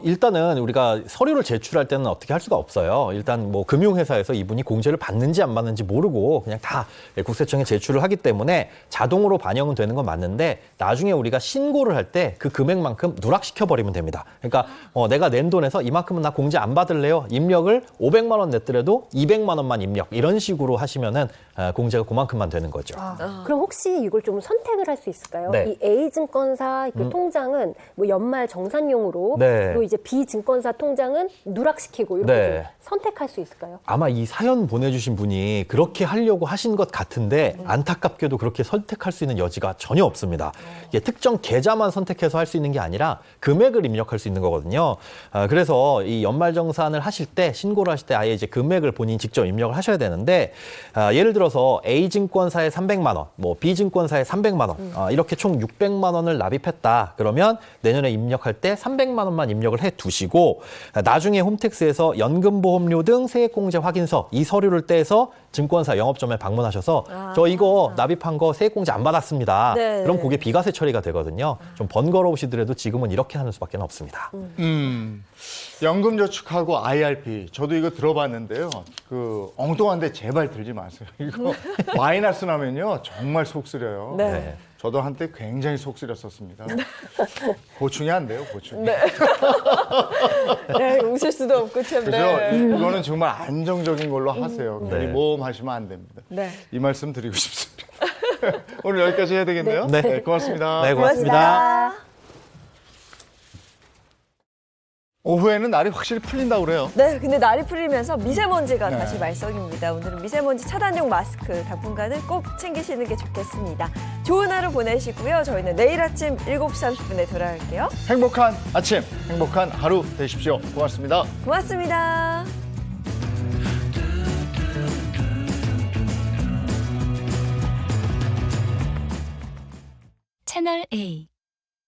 일단은 우리가 서류를 제출할 때는 어떻게 할 수가 없어요. 일단 뭐 금융회사에서 이분이 공제를 받는지 안 받는지 모르고 그냥 다 국세청에 제출을 하기 때문에 자동으로 반영은 되는 건 맞는데 나중에 우리가 신고를 할 때 그 금액만큼 누락시켜 버리면 됩니다. 그러니까 내가 낸 돈에서 이만큼은 나 공제 안 받을래요. 입력을 500만 원 냈더라도 200만 원만 입력 이런 식으로 하시면은 공제가 그만큼만 되는 거죠. 그럼 혹시 이걸 좀 선택을 할 수 있을까요? 네. 이 A증권사 그 통장은 뭐 연말 정산용으로 네. 또 이제 B증권사 통장은 누락시키고 이렇게 네. 좀 선택할 수 있을까요? 아마 이 사연 보내주신 분이 그렇게 하려고 하신 것 같은데 안타깝게도 그렇게 선택할 수 있는 여지가 전혀 없습니다. 이게 특정 계좌만 선택해서 할 수 있는 게 아니라 금액을 입력할 수 있는 거거든요. 그래서 이 연말정산을 하실 때, 신고를 하실 때 아예 이제 금액을 본인이 직접 입력을 하셔야 되는데, 예를 들어서 A증권사에 300만 원, 뭐 B증권사에 300만 원, 이렇게 총 600만 원을 납입했다. 그러면 내년에 입력할 때 300만 원만 입력을 해 두시고, 나중에 홈택스에서 연금보험료 등 세액공제 확인서, 이 서류를 떼서 증권사 영업점에 방문하셔서 저 이거 납입한 거 세액공제 안 받았습니다. 네. 그럼 그게 비과세 처리가 되거든요. 좀 번거로우시더라도 지금은 이렇게 하는 수밖에 없습니다. 연금저축하고 IRP 저도 이거 들어봤는데요. 그 엉뚱한데 제발 들지 마세요. 이거 마이너스 나면요 정말 속 쓰려요. 네. 저도 한때 굉장히 속 쓰렸었습니다. 보충이 안 돼요, 보충이. 네. 네, 웃을 수도 없고 참. 그죠? 네. 이거는 정말 안정적인 걸로 하세요. 괜히 네. 모험하시면 안 됩니다. 네. 이 말씀 드리고 싶습니다. 오늘 여기까지 해야 되겠네요. 네. 네, 고맙습니다. 네, 고맙습니다. 오후에는 날이 확실히 풀린다고 그래요. 네, 근데 날이 풀리면서 미세먼지가 네. 다시 말썽입니다. 오늘은 미세먼지 차단용 마스크 당분간은 꼭 챙기시는 게 좋겠습니다. 좋은 하루 보내시고요. 저희는 내일 아침 7시 30분에 돌아올게요. 행복한 아침, 행복한 하루 되십시오. 고맙습니다. 고맙습니다. 채널 A